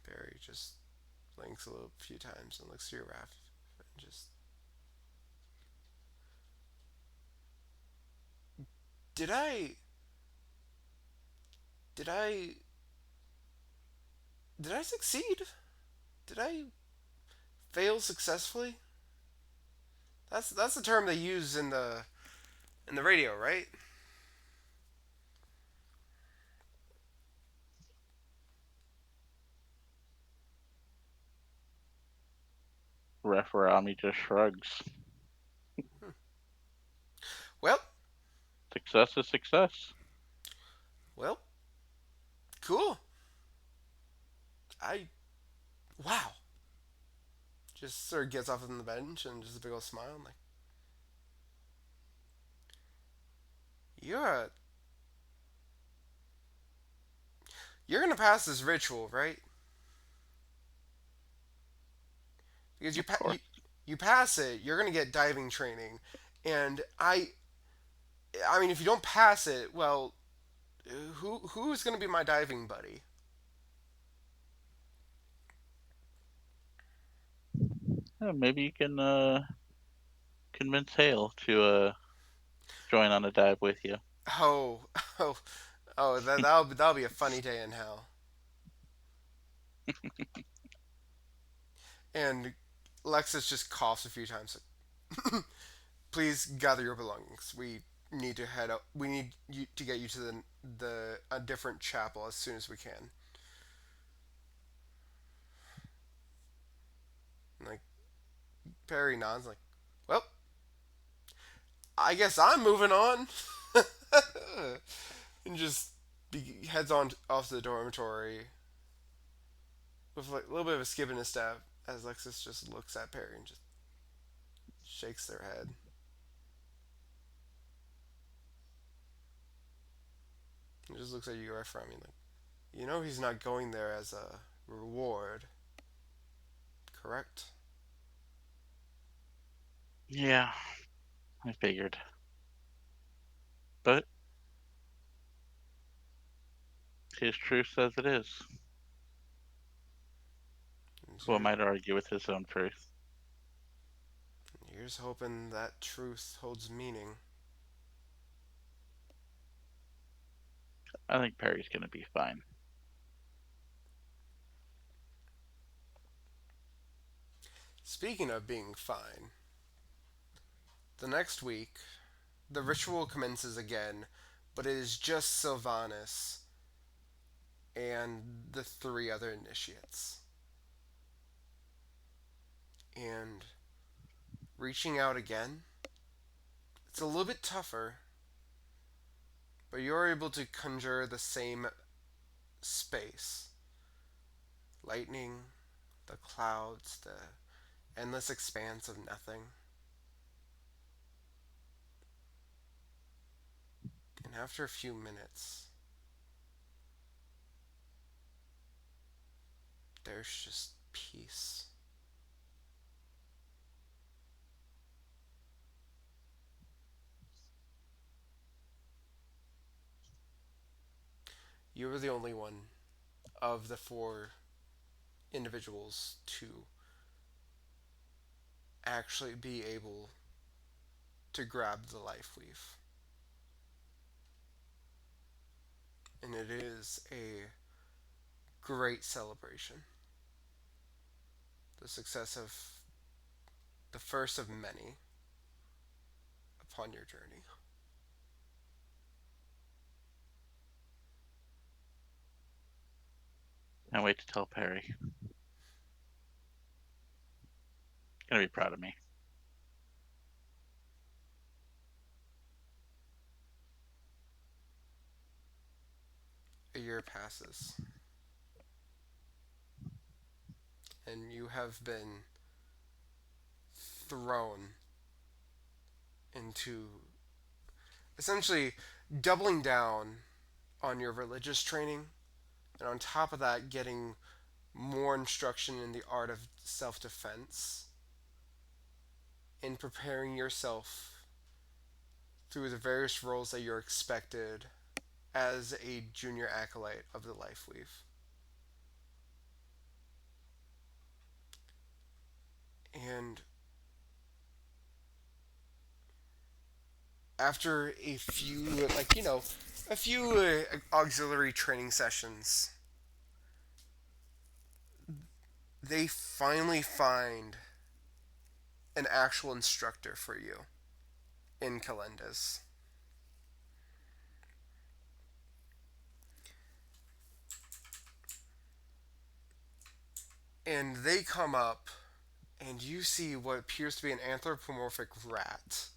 Barry just blinks a little few times and looks to your raft and just. Did I. Did I. Did I succeed? Did I fail successfully? That's the term they use in the radio, right? Referami just shrugs. Well, Success is success. well, cool. I wow. Just sort of gets off on the bench and just a big old smile. I'm like, you're a, you're gonna pass this ritual, right? Because Of course. you pass it, you're gonna get diving training, and I mean, if you don't pass it, well, who's gonna be my diving buddy? Yeah, maybe you can convince Hale to join on a dive with you. Oh, oh, oh, that'll be a funny day in hell. And Lexus just coughs a few times. Please gather your belongings. We need to head up. We need you to get you to the a different chapel as soon as we can. And like Perry nods, like, well, I guess I'm moving on, and just heads on off to the dormitory with like a little bit of a skip in his step as Lexus just looks at Perry and just shakes their head. And just looks at you right from me like, you know, he's not going there as a reward, correct? Yeah, I figured. But his truth says it is. And Who am I to argue with his own truth? you're just hoping that truth holds meaning. I think Perry's going to be fine. Speaking of being fine, the next week, the ritual commences again, but it is just Sylvanas and the three other initiates. And reaching out again, it's a little bit tougher, but you're able to conjure the same space. Lightning, the clouds, the endless expanse of nothing. And after a few minutes, there's just peace. You were the only one of the four individuals to actually be able to grab the Lifeweave. And it is a great celebration. The success of the first of many upon your journey. Can't wait to tell Perry. Gonna be proud of me. A year passes, and you have been thrown into essentially doubling down on your religious training, and on top of that, getting more instruction in the art of self defense, in preparing yourself through the various roles that you're expected as a junior acolyte of the Lifeweave. And after a few, a few auxiliary training sessions, they finally find an actual instructor for you in Kalendes. And they come up, and you see what appears to be an anthropomorphic rat,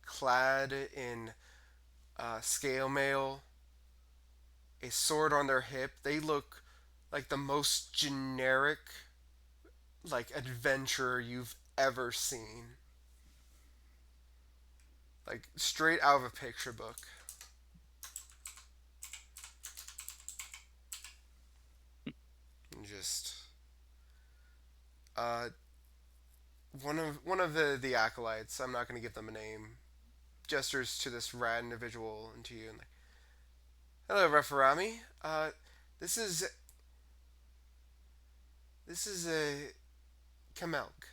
clad in scale mail, a sword on their hip. They look like the most generic, like, adventurer you've ever seen. Like, straight out of a picture book. And just uh, one of the acolytes. I'm not going to give them a name. Gestures to this rat individual and to you, and like, hello, Referami. This is a Kamelk.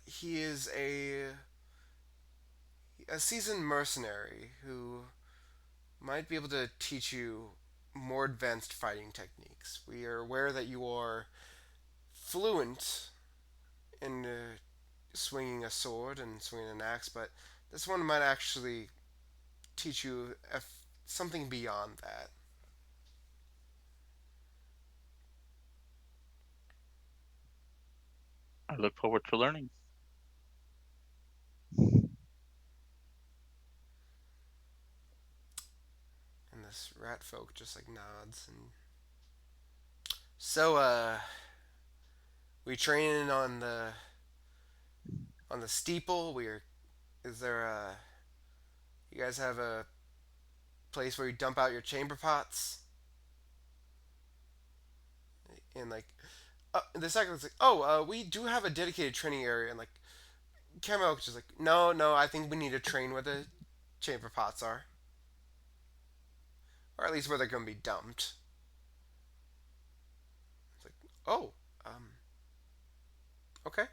He is a seasoned mercenary who might be able to teach you more advanced fighting techniques. We are aware that you are fluent in swinging a sword and swinging an axe, but this one might actually teach you something beyond that. I look forward to learning. And this rat folk just like nods and so we training on the steeple. We're is there a you guys have a place where you dump out your chamber pots and like the second was like, oh, we do have a dedicated training area, and like Camel was just like, no, no, I think we need to train where the chamber pots are, or at least where they're gonna be dumped. It's like, oh, um, okay,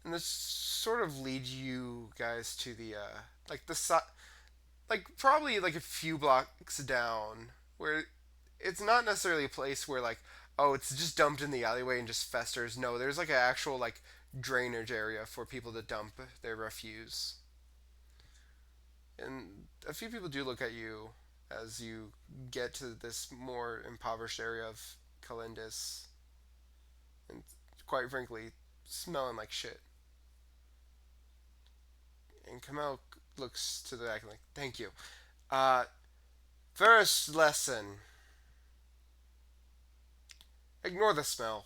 and this sort of leads you guys to the like the like probably like a few blocks down, where it's not necessarily a place where like oh, it's just dumped in the alleyway and just festers. No, there's like an actual like drainage area for people to dump their refuse. And a few people do look at you as you get to this more impoverished area of Kalendes, and quite frankly, smelling like shit. And Kamel looks to the back and like, thank you. Uh, First lesson: ignore the smell.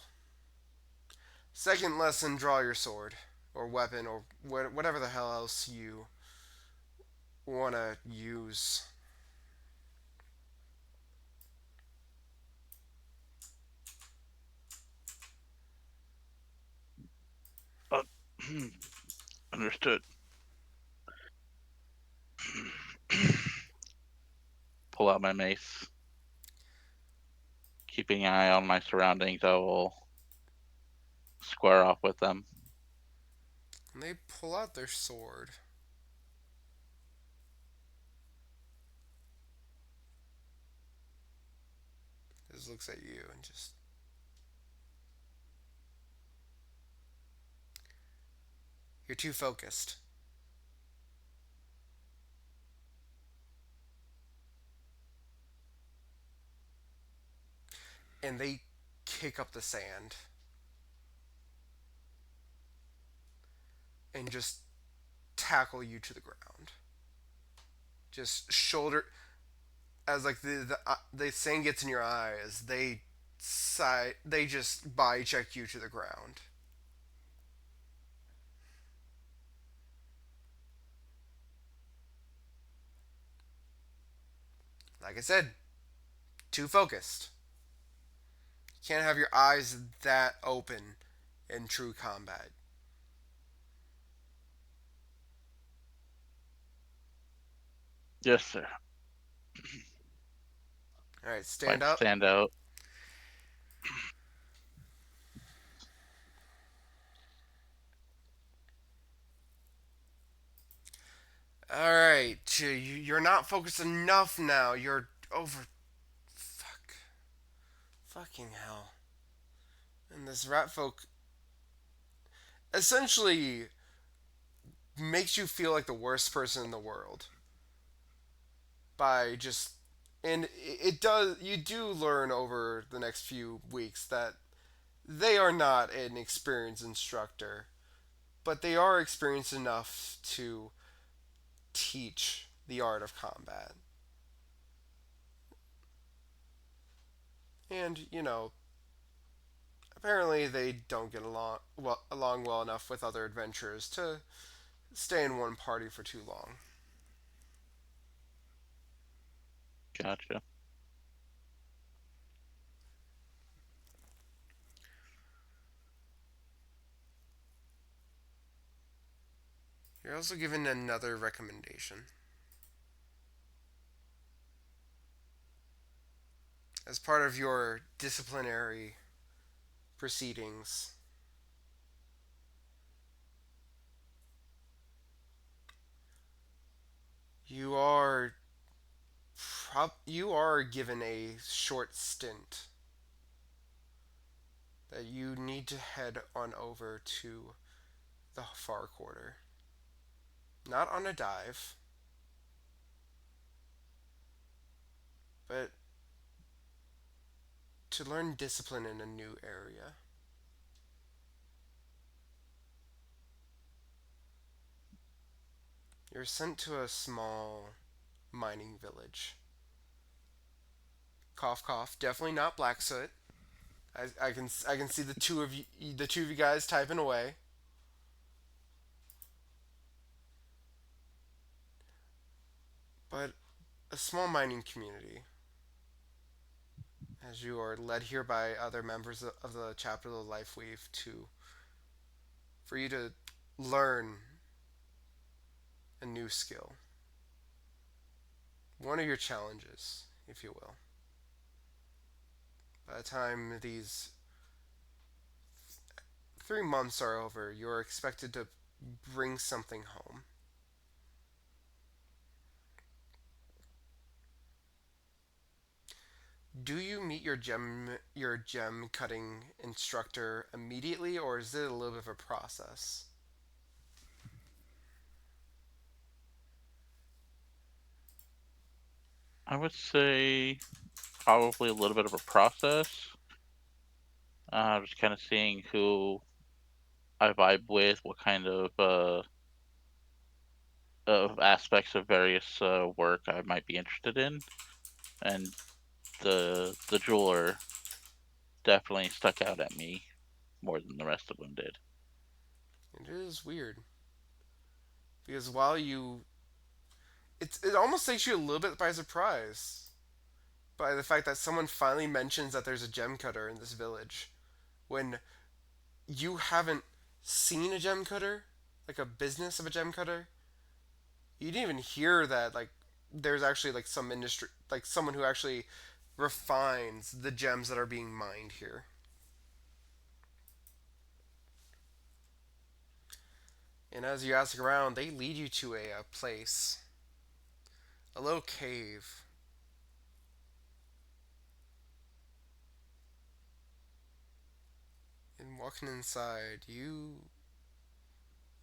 Second lesson: draw your sword or weapon or whatever the hell else you want to use. Uh, understood. Pull out my mace. Keeping an eye on my surroundings, I will square off with them. And they pull out their sword. Just looks at you and just, you're too focused. And they kick up the sand and just tackle you to the ground. Just shoulder, as like the sand gets in your eyes, they just body check you to the ground. Like I said, too focused. You can't have your eyes that open in true combat. Yes, sir. All right, Might stand up. stand out. All right, you're not focused enough now. You're over. Fuck. Fucking hell. And this rat folk essentially makes you feel like the worst person in the world by just, and it does, you do learn over the next few weeks that they are not an experienced instructor, but they are experienced enough to teach the art of combat. And, apparently they don't get along well enough with other adventurers to stay in one party for too long. Gotcha. You're also given another recommendation. As part of your disciplinary proceedings, you are you are given a short stint that you need to head on over to the far quarter. Not on a dive, but to learn discipline in a new area. You're sent to a small mining village. Cough, cough. Definitely not Black Soot. I can see the two of you guys typing away. But a small mining community, as you are led here by other members of the chapter of the Lifeweave to for you to learn a new skill. One of your challenges, if you will. By the time these 3 months are over, you're expected to bring something home. Do you meet your gem cutting instructor immediately, or is it a little bit of a process? I would say probably a little bit of a process. Just kind of seeing who I vibe with, what kind of aspects of various work I might be interested in, and the jeweler definitely stuck out at me more than the rest of them did. It is weird because while you, it almost takes you a little bit by surprise by the fact that someone finally mentions that there's a gem cutter in this village when you haven't seen a gem cutter, like a business of a gem cutter. You didn't even hear that like there's actually like some industry, like someone who actually refines the gems that are being mined here. And as you ask around, they lead you to a place, a little cave. And walking inside,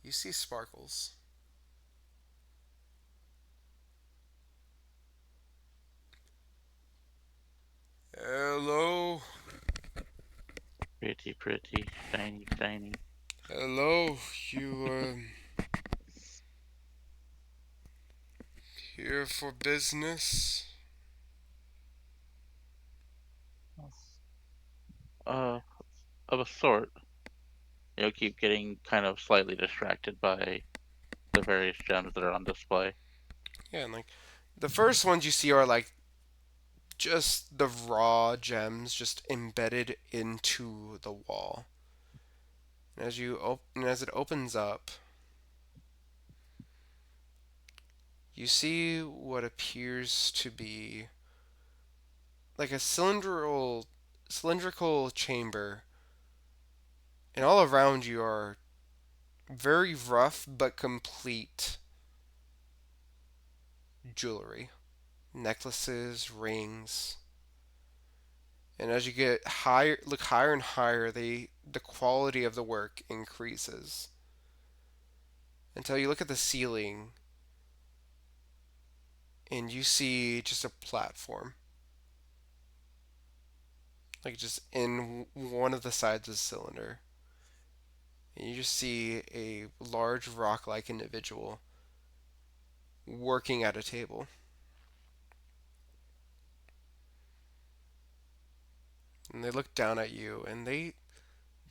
you see sparkles. Hello, Pretty, pretty, shiny, shiny. hello. You here for business? Uh, of a sort. Keep getting kind of slightly distracted by the various gems that are on display. Yeah, and like the first ones you see are like just the raw gems just embedded into the wall. And as it opens up, you see what appears to be like a cylindrical chamber, and all around you are very rough but complete jewelry, necklaces, rings. And as you get higher, look higher and higher, the quality of the work increases until you look at the ceiling and you see just a platform, like just in one of the sides of the cylinder. And you just see a large rock-like individual working at a table. And they look down at you, and they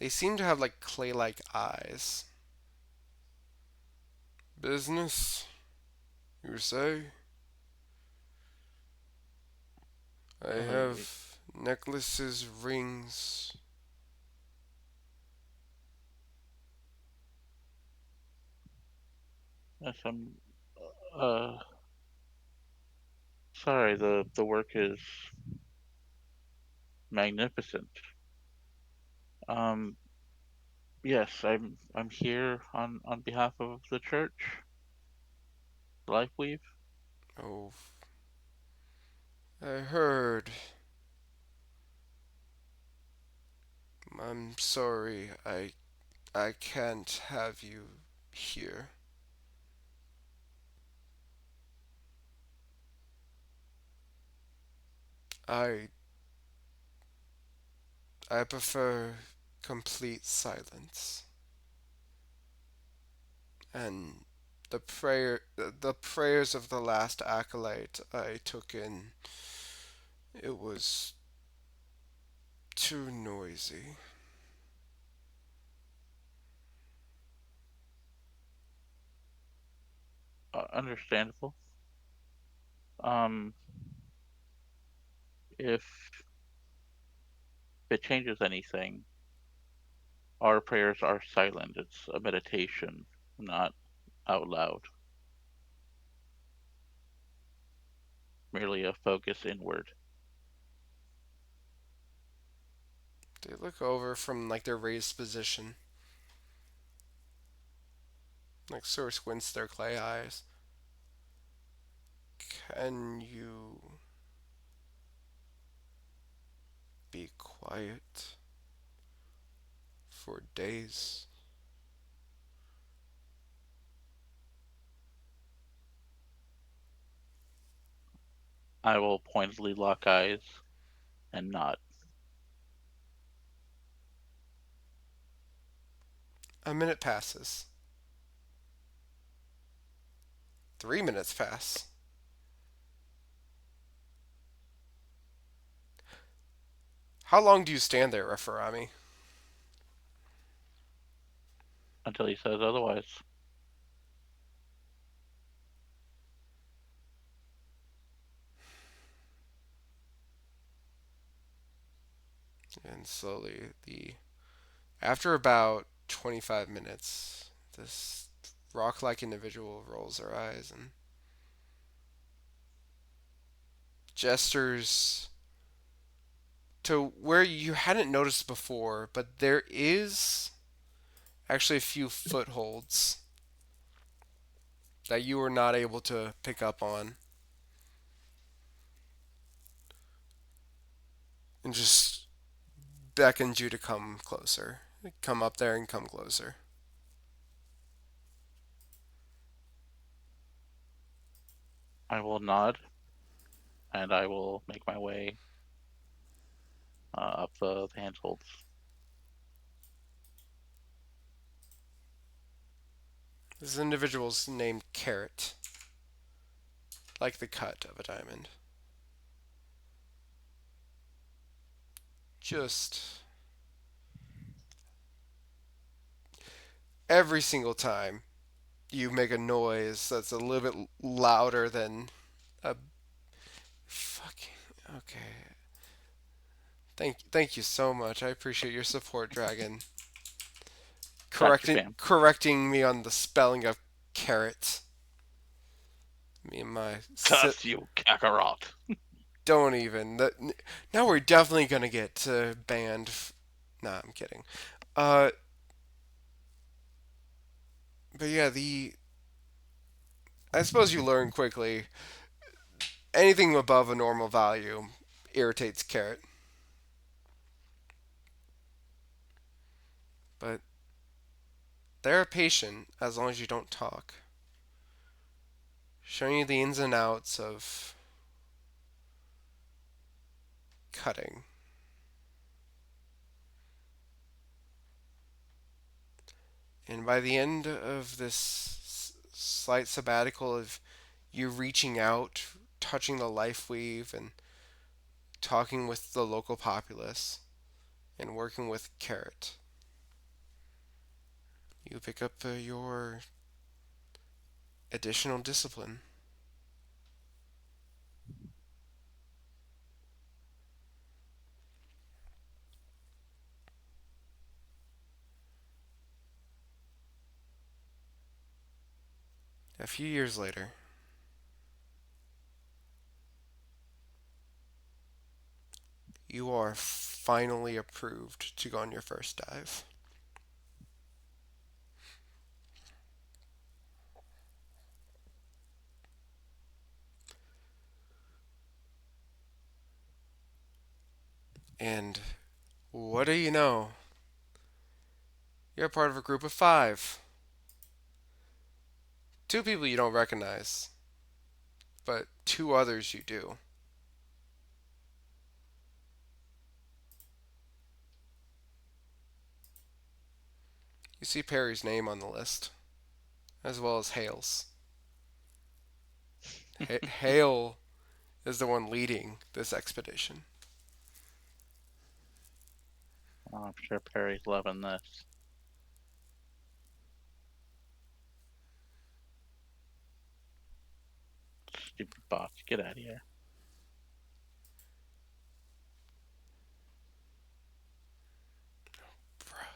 seem to have like clay-like eyes. Business, you say? I Uh, have necklaces, rings. yes, I'm. Uh, Sorry. The work is magnificent. Um, yes, I'm here on behalf of the church, Lifeweave. Oh, I heard. I'm sorry. I can't have you here. I I prefer complete silence. And the prayers of the last acolyte I took in, it was too noisy. Understandable. Um, if it changes anything, our prayers are silent. It's a meditation, not out loud. Merely a focus inward. They look over from like their raised position, like sort of squints their clay eyes. Can you be quiet for days. I will pointedly lock eyes and nod. A minute passes. 3 minutes pass. How long do you stand there, Referami? Until he says otherwise. And slowly, the after about 25 minutes, this rock-like individual rolls her eyes and gestures to where you hadn't noticed before, but there is actually a few footholds that you were not able to pick up on, and just beckons you to come closer. Come up there and come closer. I will nod and I will make my way up the handholds. This individual's named Carrot, like the cut of a diamond. Just every single time you make a noise that's a little bit louder than a fucking okay. Thank you so much. I appreciate your support, Dragon. Gotcha, Correcting fam. correcting me on the spelling of carrot. Me and my Cuss you, Kakarot. don't even. Now we're definitely gonna get banned. Nah, I'm kidding. Uh, but yeah, the I suppose you learn quickly. Anything above a normal value irritates carrot, but they're patient as long as you don't talk. Showing you the ins and outs of cutting. And by the end of this slight sabbatical of you reaching out, touching the Lifeweave, and talking with the local populace, and working with Carrot, you pick up your additional discipline. A few years later, you are finally approved to go on your first dive. And what do you know? You're part of a group of five. Two people you don't recognize, but two others you do. You see Perry's name on the list, as well as Hale's. Hale is the one leading this expedition. Oh, I'm sure Perry's loving this. Stupid bots, get out of here. Bruh,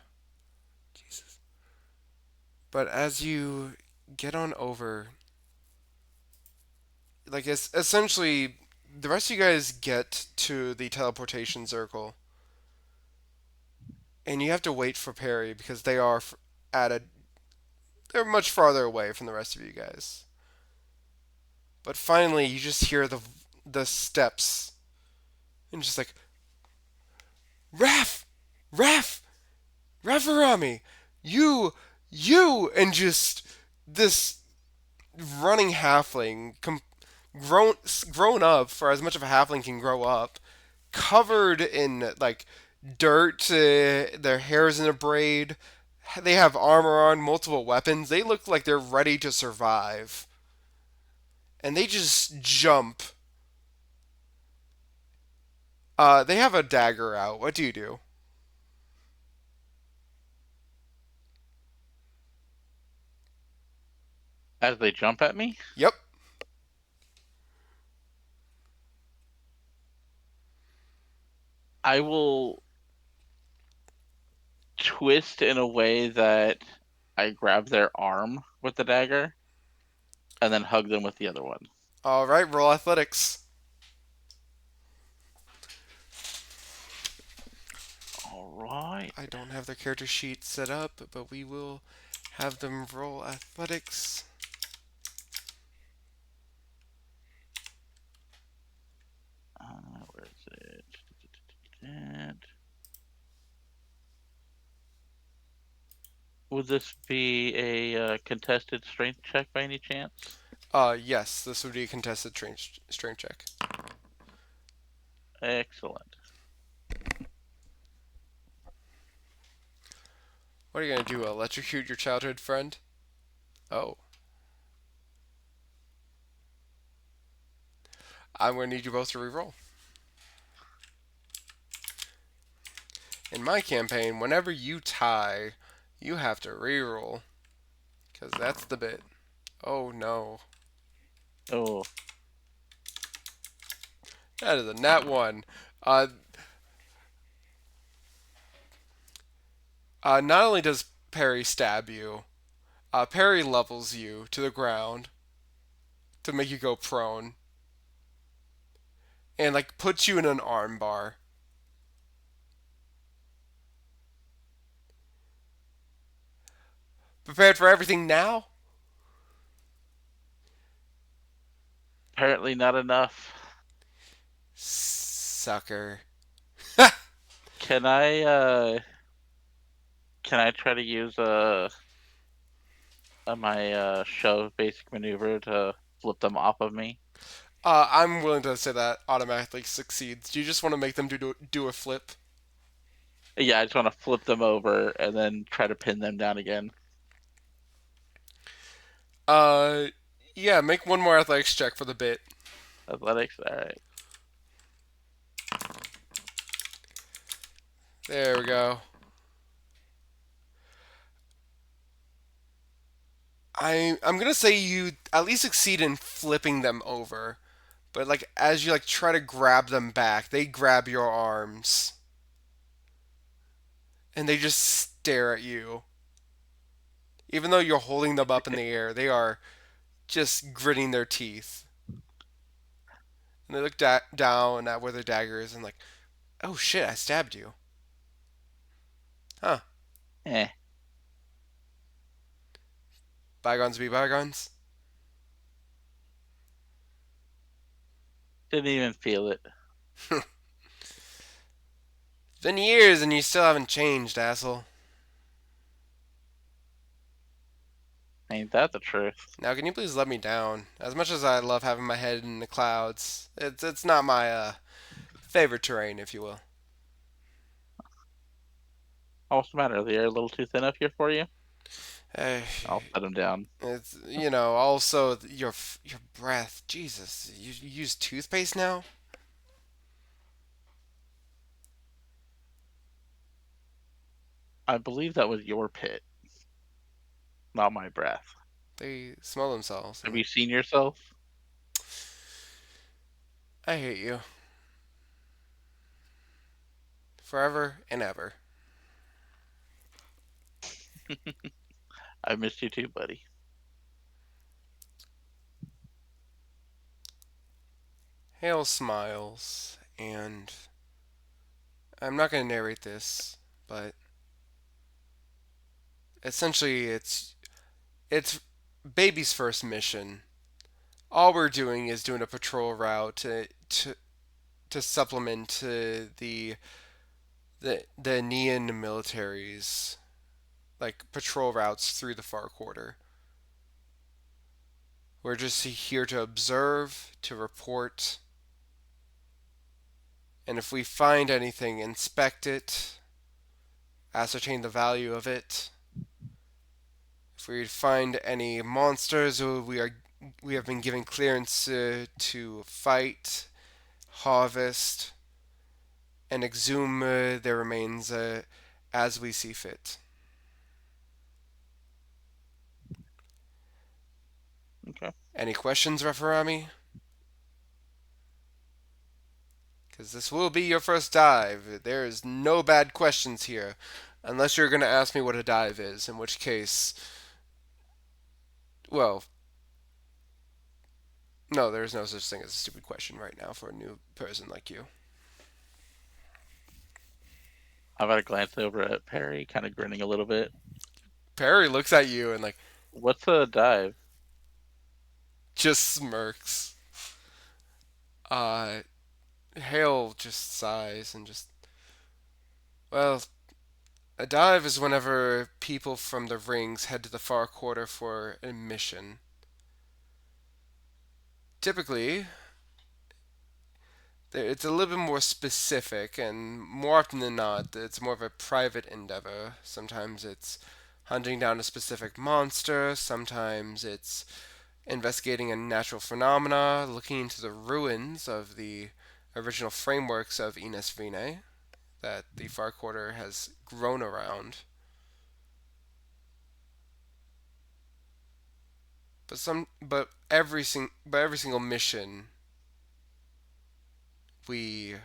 Jesus. But as you get on over, like it's essentially the rest of you guys get to the teleportation circle, and you have to wait for Perry because they are at a they're much farther away from the rest of you guys. But finally, you just hear the steps, and just like Reph, Reph, Referami, and just this running halfling, grown grown up for as much of a halfling can grow up, covered in like dirt. Their hair's in a braid. They have armor on, multiple weapons. They look like they're ready to survive, and they just jump. They have a dagger out. What do you do? As they jump at me, Yep. I will twist in a way that I grab their arm with the dagger and then hug them with the other one. All right. Roll athletics. All right. I don't have their character sheet set up, but we will have them roll athletics. Where is it? And would this be a contested strength check by any chance? Yes, this would be a contested strength check. Excellent. What are you gonna do? Electrocute your childhood friend? Oh, I'm gonna need you both to reroll. In my campaign, whenever you tie, you have to reroll, because that's the bit. Oh no, Oh, that is a nat one. Uh, not only does Perry stab you, Perry levels you to the ground to make you go prone, and like puts you in an arm bar. Prepared for everything now? apparently not enough. Sucker. Can I try to use my shove basic maneuver to flip them off of me? I'm willing to say that automatically succeeds. Do you just want to make them do a flip? Yeah, I just want to flip them over and then try to pin them down again. Uh, yeah, make one more athletics check for the bit. Athletics, all right. There we go. I'm gonna say you at least succeed in flipping them over, but like as you like try to grab them back, they grab your arms and they just stare at you. Even though you're holding them up in the air, they are just gritting their teeth. And they look down at where their dagger is and like, oh shit, I stabbed you. Huh. Eh, Bygones be bygones. didn't even feel it. It's been years and you still haven't changed, asshole. Ain't that the truth? Now, can you please let me down? As much as I love having my head in the clouds, it's not my favorite terrain, if you will. Oh, what's the matter? Are they a little too thin up here for you? Uh, I'll set them down. it's also your breath. Jesus, you use toothpaste now? I believe that was your pit, not my breath. They smell themselves. Have you seen yourself? I hate you forever and ever. I missed you too, buddy. Hale smiles, and I'm not going to narrate this, but essentially it's baby's first mission. All we're doing is doing a patrol route to supplement the the Aenean militaries like patrol routes through the far quarter. We're just here to observe, to report, and if we find anything, inspect it, ascertain the value of it. If we find any monsters, we have been given clearance to fight, harvest, and exhume their remains as we see fit. Okay. Any questions, Referami? Because this will be your first dive. There is no bad questions here, unless you're going to ask me what a dive is, in which case, well, no, there's no such thing as a stupid question right now for a new person like you. How about a glance over at Perry, kind of grinning a little bit? Perry looks at you and like What's a dive? just smirks. Uh, Hale just sighs and just, well, a dive is whenever people from the rings head to the far quarter for a mission. Typically, it's a little bit more specific, and more often than not, it's more of a private endeavor. Sometimes it's hunting down a specific monster, sometimes it's investigating a natural phenomena, looking into the ruins of the original frameworks of Inasvine that the Far Quarter has grown around. But every single mission, we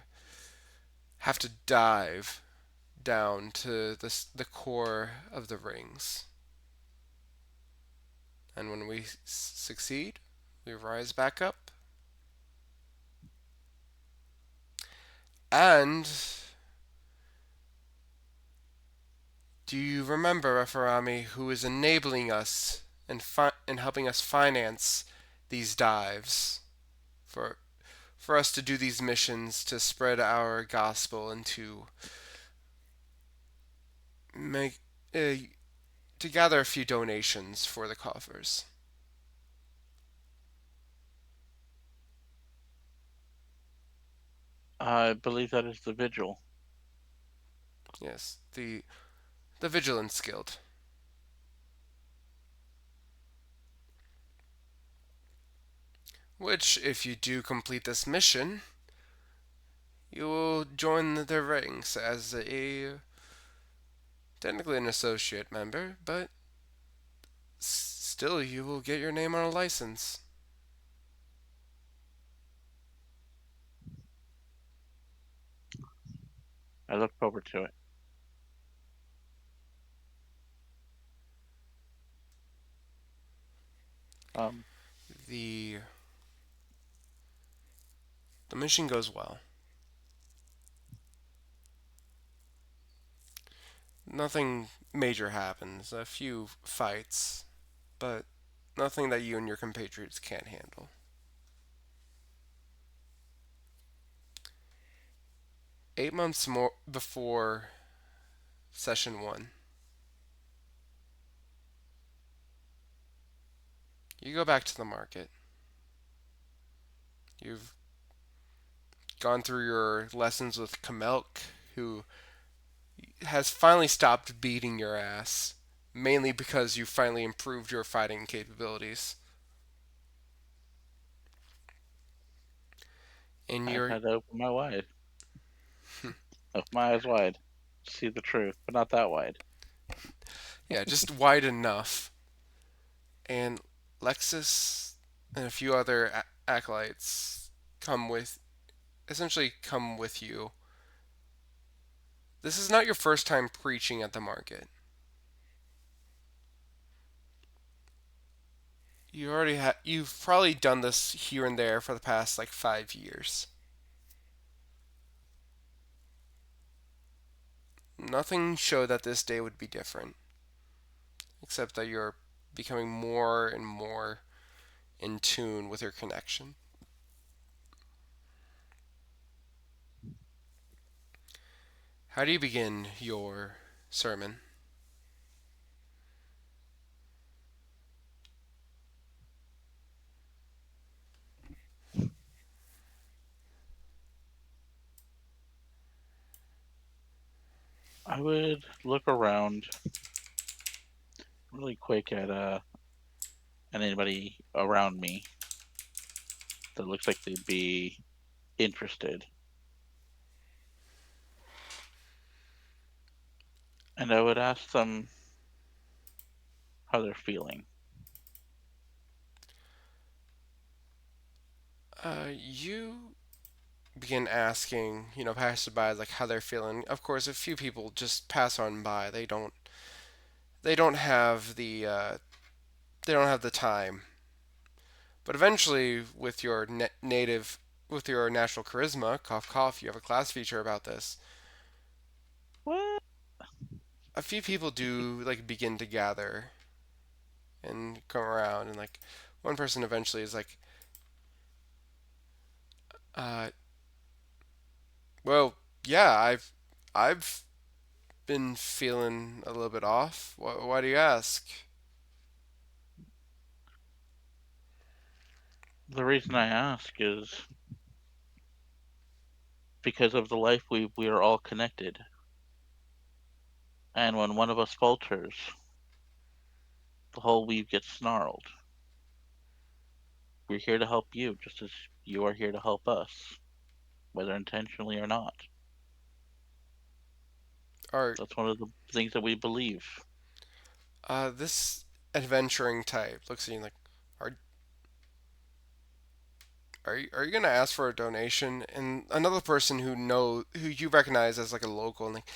have to dive down to the core of the rings. And when we succeed, we rise back up. And do you remember, Refarami, who is enabling us and helping us finance these dives for for us to do these missions to spread our gospel and to make to gather a few donations for the coffers? I believe that is the vigil. Yes, the Vigilance Guild. Which, if you do complete this mission, you will join the ranks as a technically an associate member, but still you will get your name on a license. I look forward to it. Um, The the mission goes well. Nothing major happens. A few fights, but nothing that you and your compatriots can't handle. 8 months more before session one, you go back to the market. You've gone through your lessons with Kamelk, who has finally stopped beating your ass, mainly because you finally improved your fighting capabilities. And I've you're, had to open my eyes wide, see the truth, but not that wide. yeah, just wide enough. And Lexus and a few other acolytes come with, essentially come with you. This is not your first time preaching at the market. You've probably done this here and there for the past like 5 years. Nothing showed that this day would be different, except that you're becoming more and more in tune with your connection. How do you begin your sermon? I would look around really quick at anybody around me that looks like they'd be interested, and I would ask them how they're feeling. You begin asking, passersby like how they're feeling. Of course, a few people just pass on by. They don't have they don't have the time. But eventually, with your with your natural charisma, cough cough, you have a class feature about this. What? A few people do like begin to gather and come around, and like one person eventually is like, uh, well, yeah, I've been feeling a little bit off. Why do you ask? The reason I ask is because of the life we are all connected, and when one of us falters, the whole weave gets snarled. We're here to help you, just as you are here to help us, whether intentionally or not. Or That's one of the things that we believe. this adventuring type looks at you like, are are you gonna ask for a donation? And another person who you recognize as like a local, and like,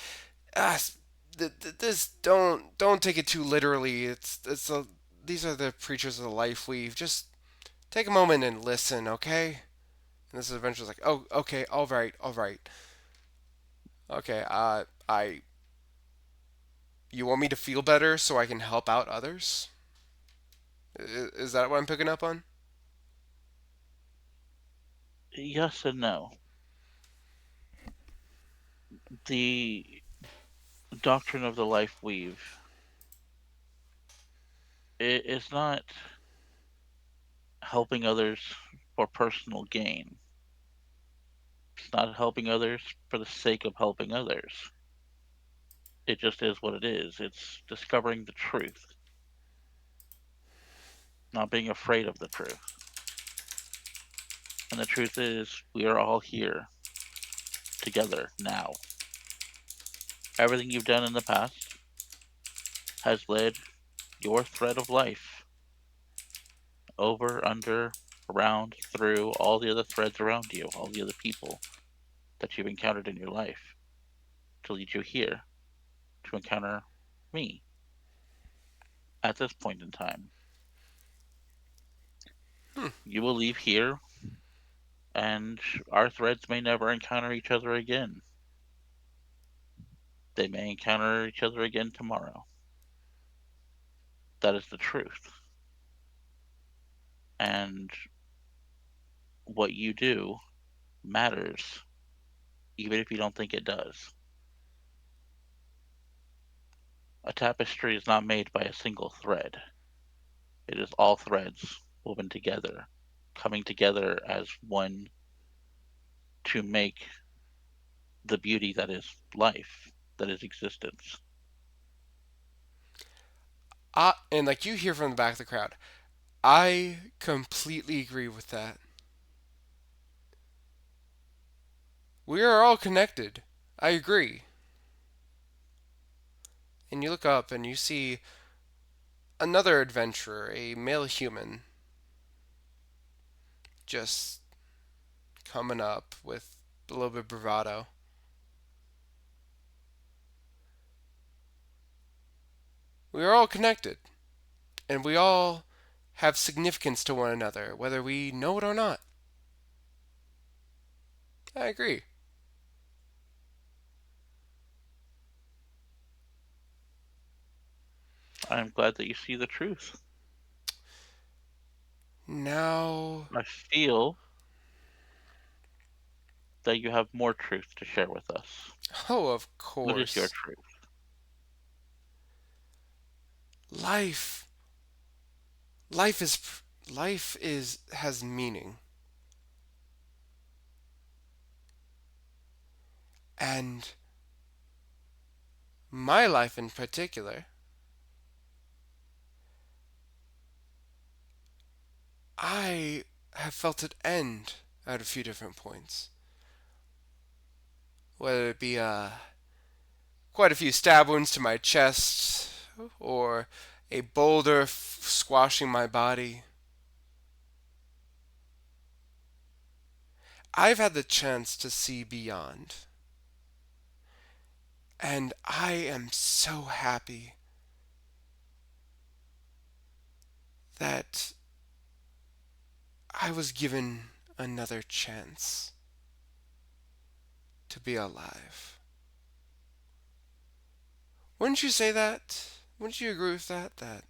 ah, this don't take it too literally. It's a these are the preachers of the life weave. Just take a moment and listen, okay? And this adventure's like, oh, okay, all right, okay. I you want me to feel better so I can help out others? Is that what I'm picking up on? Yes and no. The doctrine of the life weave is not helping others for personal gain. It's not helping others for the sake of helping others. It just is what it is. It's discovering the truth, not being afraid of the truth. And the truth is, we are all here together now. Everything you've done in the past has led your thread of life over, under, around, through all the other threads around you, all the other people that you've encountered in your life to lead you here to encounter me at this point in time. Hmm. You will leave here, and our threads may never encounter each other again. They may encounter each other again tomorrow. That is the truth. And what you do matters, even if you don't think it does. A tapestry is not made by a single thread, it is all threads woven together, coming together as one to make the beauty that is life, that is existence. And like you hear from the back of the crowd, I completely agree with that. We are all connected. I agree. And you look up and you see another adventurer, a male human, just coming up with a little bit of bravado. We are all connected, and we all have significance to one another, whether we know it or not. I agree. I'm glad that you see the truth. Now, I feel that you have more truth to share with us. Oh, of What is your course. truth? Life. Life is life is has meaning. And my life in particular, I have felt it end at a few different points. Whether it be quite a few stab wounds to my chest, or a boulder squashing my body. I've had the chance to see beyond. And I am so happy that I was given another chance to be alive. Wouldn't you say that? Wouldn't you agree with that? That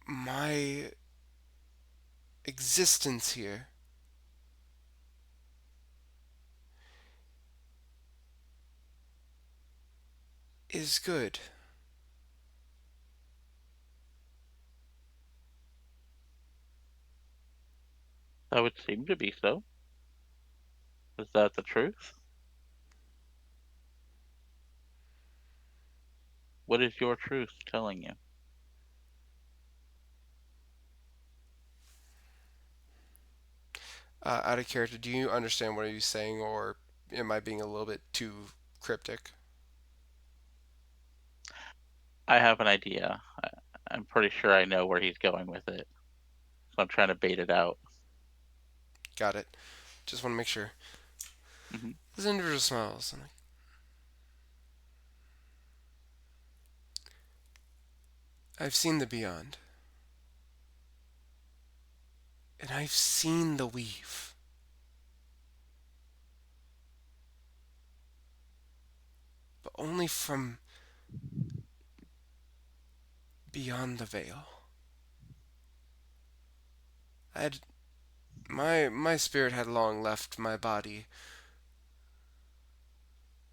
my existence here is good. That would seem to be so. Is that the truth? What is your truth telling you? Out of character, do you understand what are you saying, or am I being a little bit too cryptic? I have an idea. I'm pretty sure I know where he's going with it, so I'm trying to bait it out. Got it. Just want to make sure. Hmm. This individual smiles. I've seen the beyond, and I've seen the weave, but only from beyond the veil. I had my spirit had long left my body,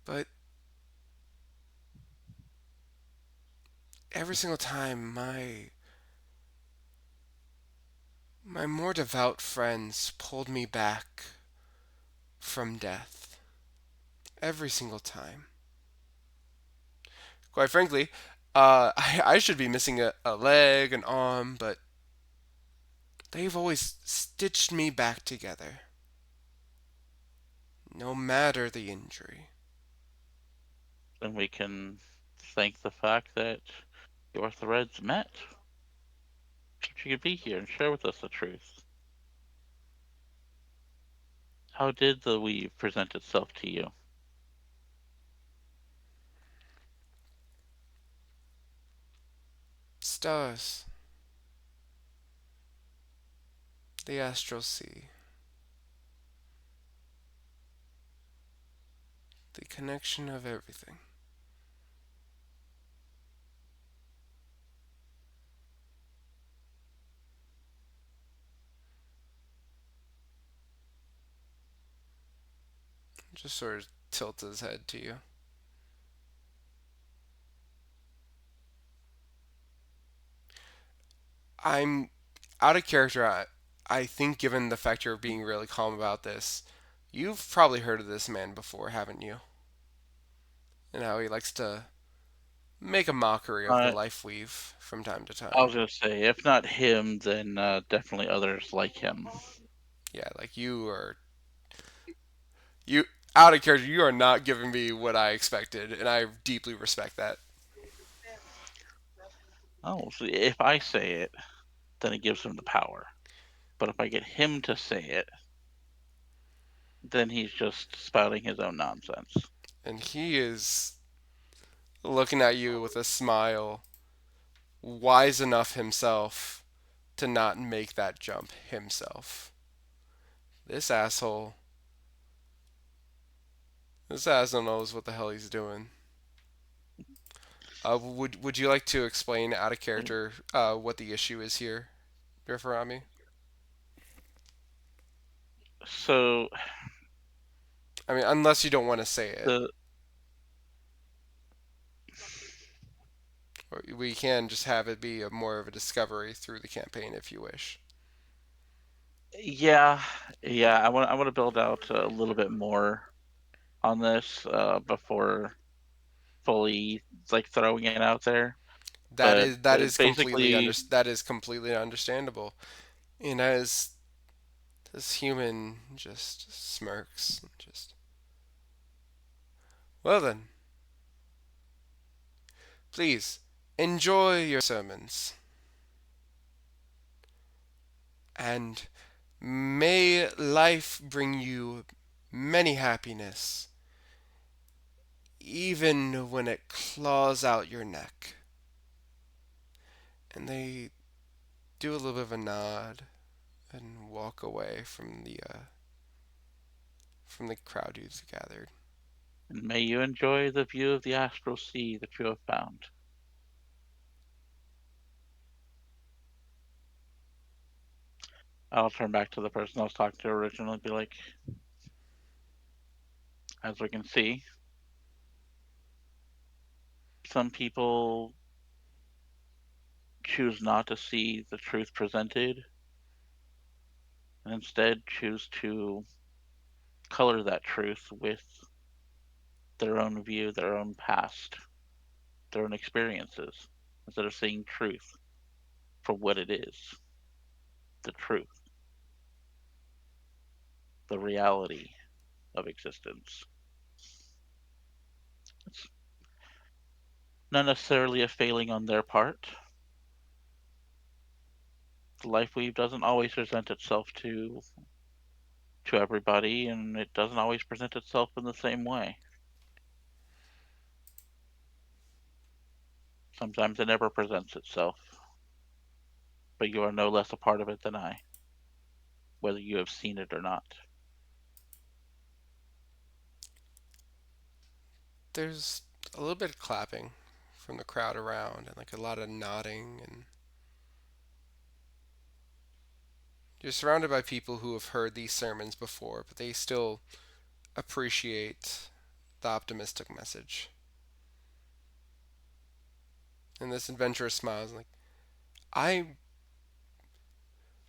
but every single time my more devout friends pulled me back from death. Every single time. Quite frankly, I should be missing a leg, an arm, but they've always stitched me back together, no matter the injury. Then we can thank the fact that your threads met. So you could be here and share with us the truth. How did the weave present itself to you? Stars, the astral sea, the connection of everything. Just sort of tilts his head to you. I'm out of character. I think, given the fact you're being really calm about this, you've probably heard of this man before, haven't you? And how he likes to make a mockery of the Uh, Lifeweave from time to I time. was gonna say, if not him, then definitely others like him. Yeah, like you out of character. You are not giving me what I expected, and I deeply respect that. Oh, so if I say it, then it gives him the power. But if I get him to say it, then he's just spouting his own nonsense. And he is looking at you with a smile, wise enough himself to not make that jump himself. This asshole, this asshole knows what the hell he's doing. Would you like to explain, out of character, what the issue is here, Rifurami? So I mean, unless you don't want to say it. the Or we can just have it be more of a discovery through the campaign if you wish. yeah, yeah, I want to build out a little bit more on this before fully like throwing it out there. But basically, that is completely understandable. And as this human just smirks, just well then, please enjoy your sermons and may life bring you many happiness, even when it claws out your neck. And they do a little bit of a nod and walk away from the crowd who's gathered. and may you enjoy the view of the astral sea that you have found. I'll turn back to the person I was talking to originally and be like, as we can see, some people choose not to see the truth presented and instead choose to color that truth with their own view, their own past, their own experiences, instead of seeing truth for what it is, the truth, the reality of existence. It's not necessarily a failing on their part. The Lifeweave doesn't always present itself to everybody, and it doesn't always present itself in the same way. Sometimes it never presents itself, but you are no less a part of it than I, whether you have seen it or not. There's a little bit of clapping from the crowd around and like a lot of nodding, and you're surrounded by people who have heard these sermons before, but they still appreciate the optimistic message. And this adventurer smiles like, I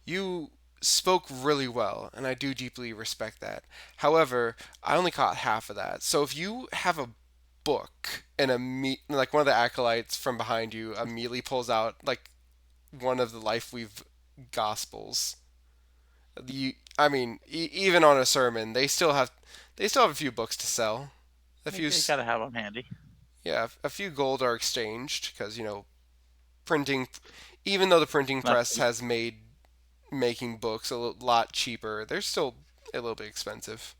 you spoke really well, and I do deeply respect that. However, I only caught half of that. So if you have a book and like one of the acolytes from behind you immediately pulls out like one of the Lifeweave Gospels. I mean, even on a sermon, they still have a few books to sell. A few, You gotta have them handy. yeah, a few gold are exchanged because printing. Even though the printing Not press has made making books a lot cheaper, they're still a little bit expensive.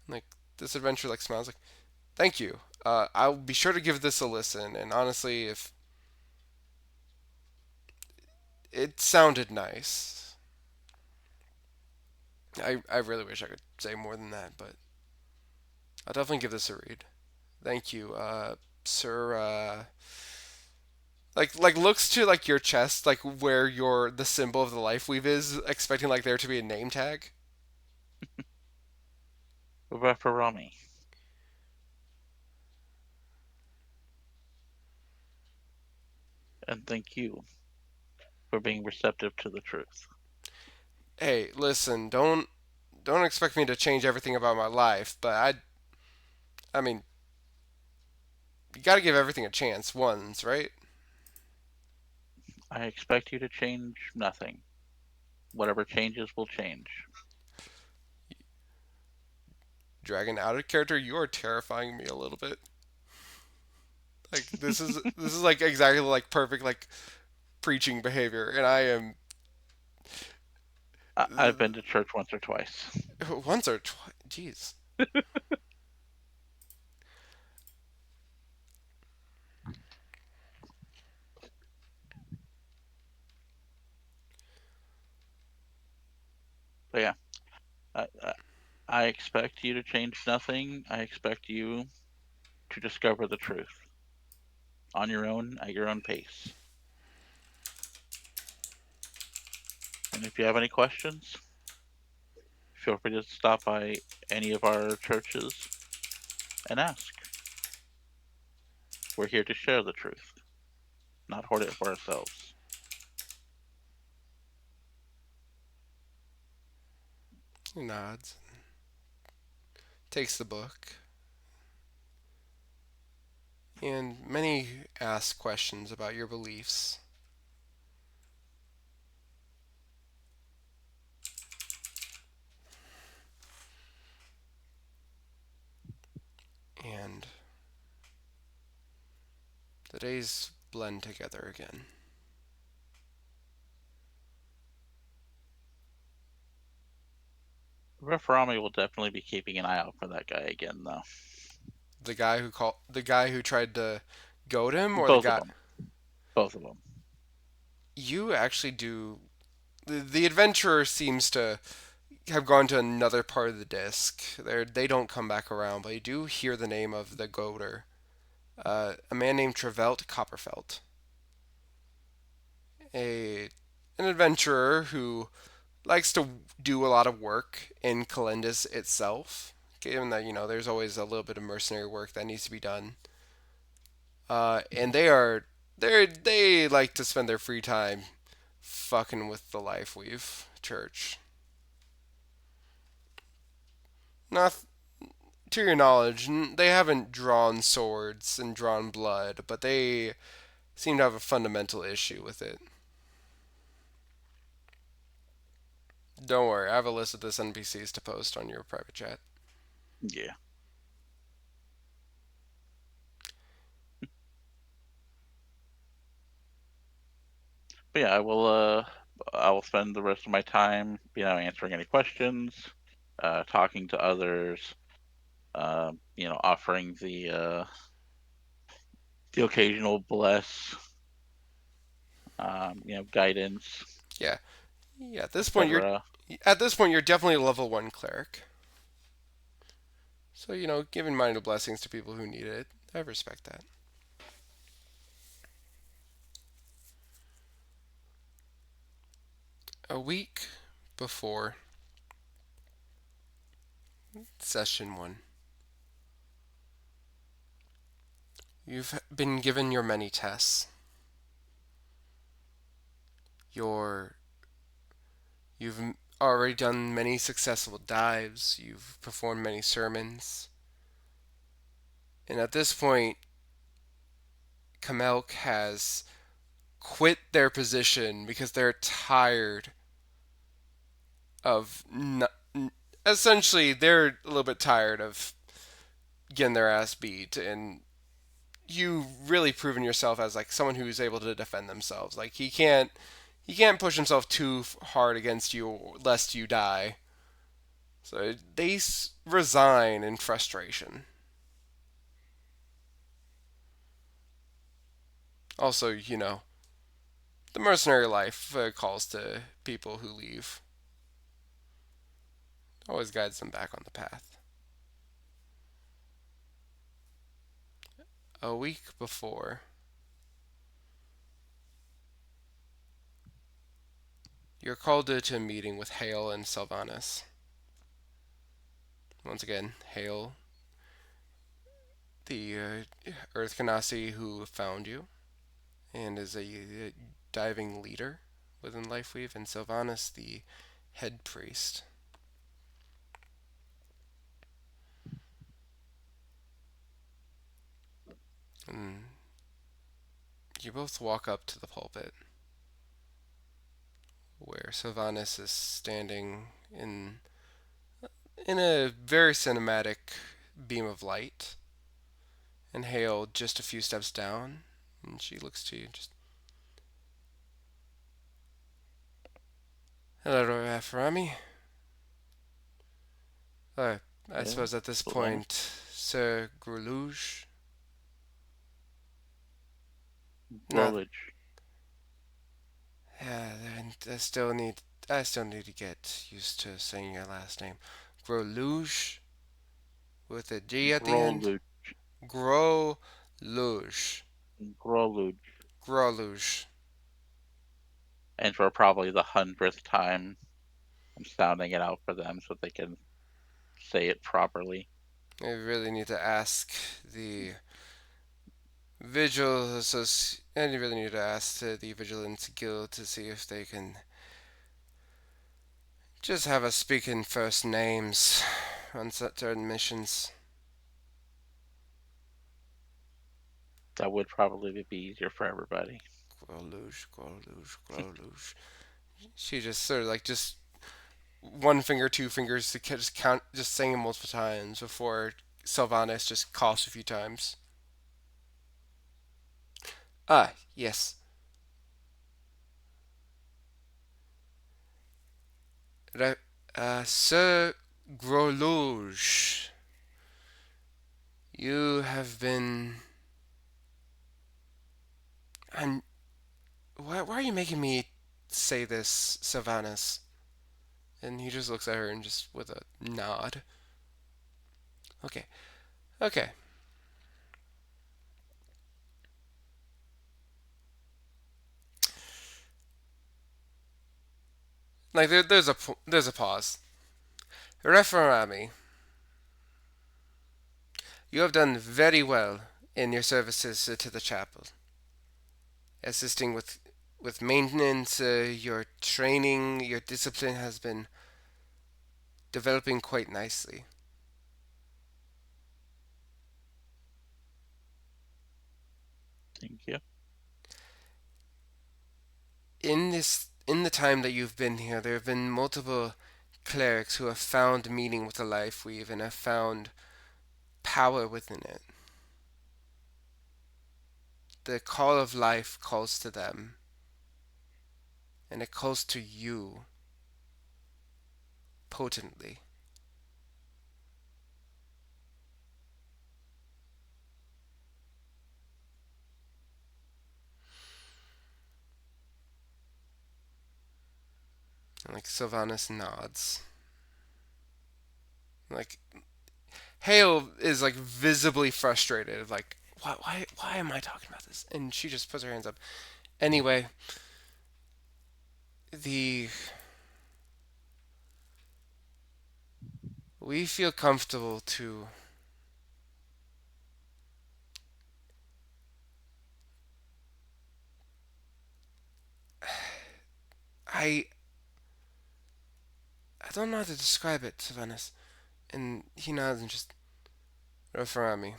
Like this adventure, like smiles like, thank you. I'll be sure to give this a listen. And honestly, if it sounded nice, I really wish I could say more than that, but I'll definitely give this a read. Thank you, sir. Like looks to like your chest, like where your the symbol of the life weave is, expecting like there to be a name tag. Reph, and thank you for being receptive to the truth. Hey, listen, don't expect me to change everything about my life, but I mean, you got to give everything a chance once, right? I expect you to change nothing. Whatever changes will change. Dragon out of character, you are terrifying me a little bit. Like this is like exactly like perfect like preaching behavior, and I am I've been to church once or twice. once or twice. Jeez. But yeah, I expect you to change nothing. I expect you to discover the truth on your own at your own pace. And if you have any questions, feel free to stop by any of our churches and ask. We're here to share the truth, not hoard it for ourselves. He nods, takes the book, and many ask questions about your beliefs. And the days blend together again. Reph will definitely be keeping an eye out for that guy again, though. The guy who tried to goad him, or the Both of guy them. Both of them. you actually do. The adventurer seems to have gone to another part of the disc. They don't come back around, but you do hear the name of the goader, a man named Trevelt Copperfelt, a an adventurer who likes to do a lot of work in Kalendes itself. Given that there's always a little bit of mercenary work that needs to be done, and they like to spend their free time fucking with the Lifeweave Church. Not to your knowledge, they haven't drawn swords and drawn blood, but they seem to have a fundamental issue with it. Don't worry, I have a list of this NPCs to post on your private chat. Yeah. But yeah, I will spend the rest of my time, answering any questions, talking to others, offering the occasional bless, guidance, Yeah, yeah. etc. At this point you're definitely a level 1 cleric. So giving minor blessings to people who need it, I respect that. A week before session 1, you've been given your many tests. Your You've already done many successful dives, you've performed many sermons, and at this point, Kamelk has quit their position because they're tired of. Essentially, they're a little bit tired of getting their ass beat, and you really proven yourself as like someone who's able to defend themselves. Like he can't push himself too hard against you lest you die. So they resign in frustration. Also, the mercenary life calls to people who leave. Always guides them back on the path. A week before, you're called to a meeting with Hale and Sylvanas. Once again, Hale, the Earth Ganassi who found you and is a diving leader within Lifeweave, and Sylvanas, the head priest. And you both walk up to the pulpit where Sylvanas is standing in a very cinematic beam of light, and Hale just a few steps down, and she looks to you just. Hello, Aframi. Uh, I Yeah, suppose at this Sylvanas. point, Sir Gruluge. Not. Growlage. Yeah, I still need to get used to saying your last name. Gruluge with a G at the end. Growluge. Groluge. Growluge. Groluge. And for probably the 100th time. I'm sounding it out for them so they can say it properly. I really need to ask the Vigil and you really need to ask the Vigilance Guild to see if they can just have us speak in first names on certain missions. That would probably be easier for everybody. Groluge, Groluge, Groluge. She just sort of like just one finger, two fingers to just count, just saying it multiple times before Sylvanas just coughs a few times. Ah, yes. Sir Groluge, you have been. And why are you making me say this, Sylvanas? And he just looks at her and just with a nod. Okay, okay. Like there's a pause. Referami, you have done very well in your services to the chapel, assisting with maintenance. Your training, your discipline has been developing quite nicely. Thank you. In the time that you've been here, there have been multiple clerics who have found meaning with the Lifeweave and have found power within it. The call of life calls to them, and it calls to you potently. And like Sylvanas nods. Like Hale is like visibly frustrated, like why am I talking about this? And she just puts her hands up. Anyway, the we feel comfortable to I I don't know how to describe it, Sylvanas. And he nods and just refer at me.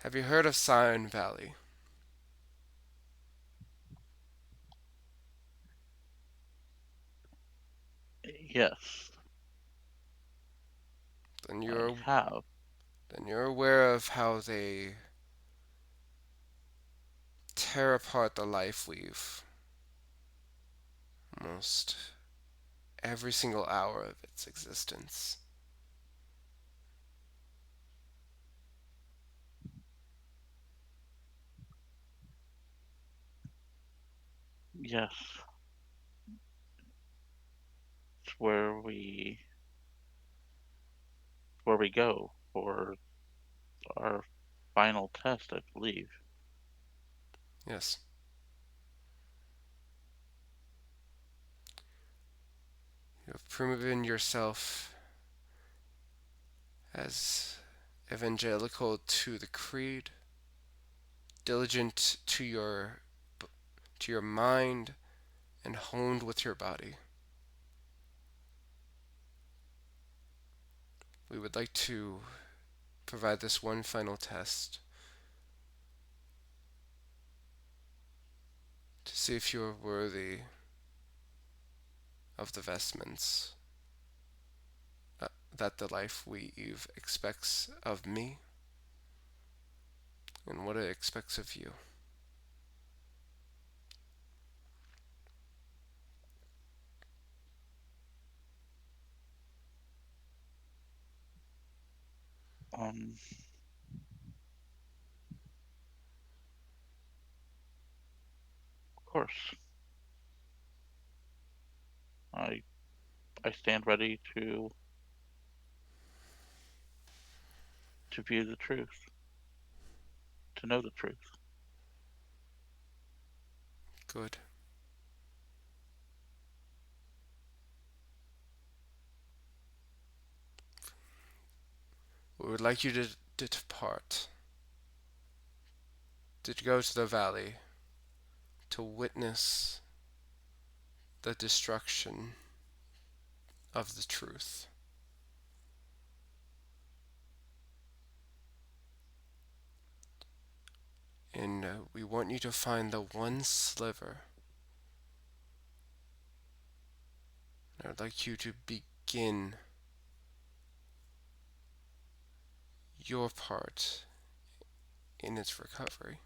Have you heard of Sion Valley? Yes, Then I you're have. then you're aware of how they tear apart the life weave almost every single hour of its existence. Yes, it's where we go for our final test, I believe. Yes. You have proven yourself as evangelical to the creed, diligent to your mind, and honed with your body. We would like to provide this one final test to see if you are worthy of the vestments that the life weave expects of me and what it expects of you. Um, of course, I I stand ready to view the truth, to know the truth. Good. We would like you to depart, to go to the valley, to witness the destruction of the truth. And we want you to find the one sliver. I would like you to begin your part in its recovery.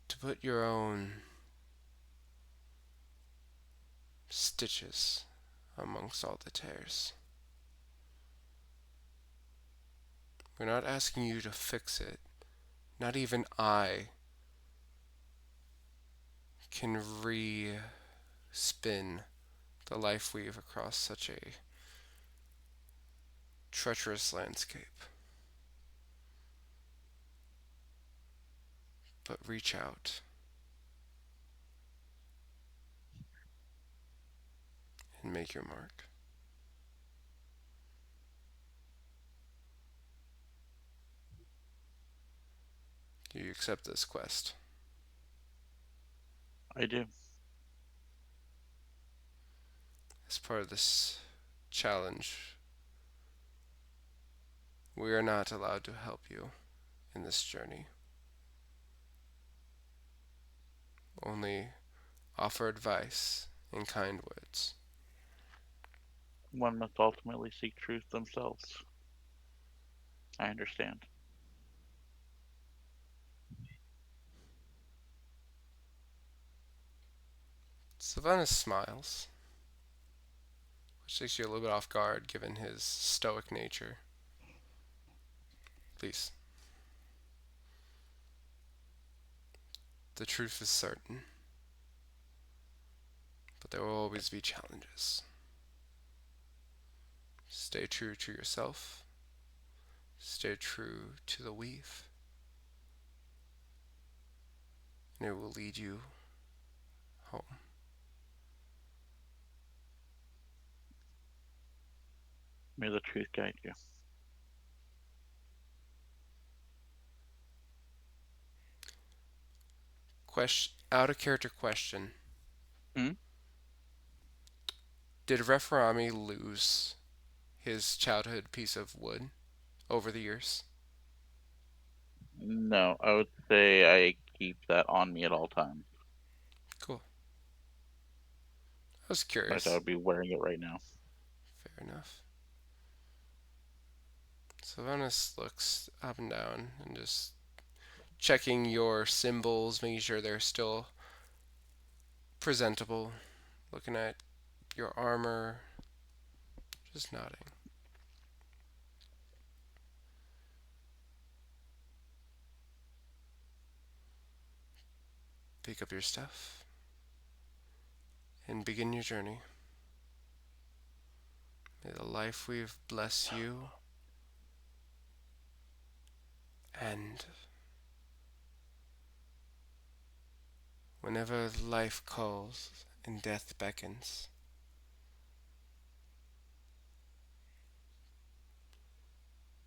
To put your own stitches amongst all the tears. We're not asking you to fix it. Not even I can re-spin the Lifeweave across such a treacherous landscape. But reach out and make your mark. Do you accept this quest? I do. As part of this challenge, we are not allowed to help you in this journey. Only offer advice in kind words. One must ultimately seek truth themselves. I understand. Sylvanus smiles, which takes you a little bit off guard given his stoic nature. Please. The truth is certain, but there will always be challenges. Stay true to yourself. Stay true to the weave. And it will lead you home. May the truth guide you. Out of character question. Hmm? Did Reph lose his childhood piece of wood over the years? No, I would say I keep that on me at all times. Cool. I was In fact, I curious. would be wearing it right now. Fair enough. Sylvanus looks up and down and just checking your symbols, making sure they're still presentable, looking at your armor, just nodding. Pick up your stuff and begin your journey. May the Lifeweave bless you, and whenever life calls and death beckons,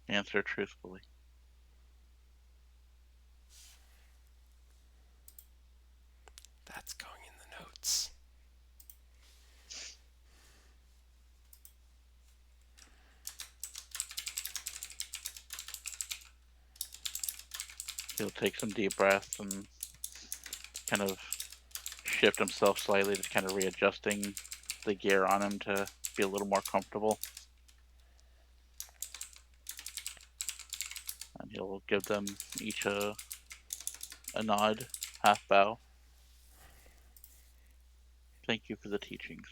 Answer truthfully. that's going in the notes. He'll take some deep breaths and kind of shift himself slightly, just kind of readjusting the gear on him to be a little more comfortable. And he'll give them each a nod, half bow. Thank you for the teachings.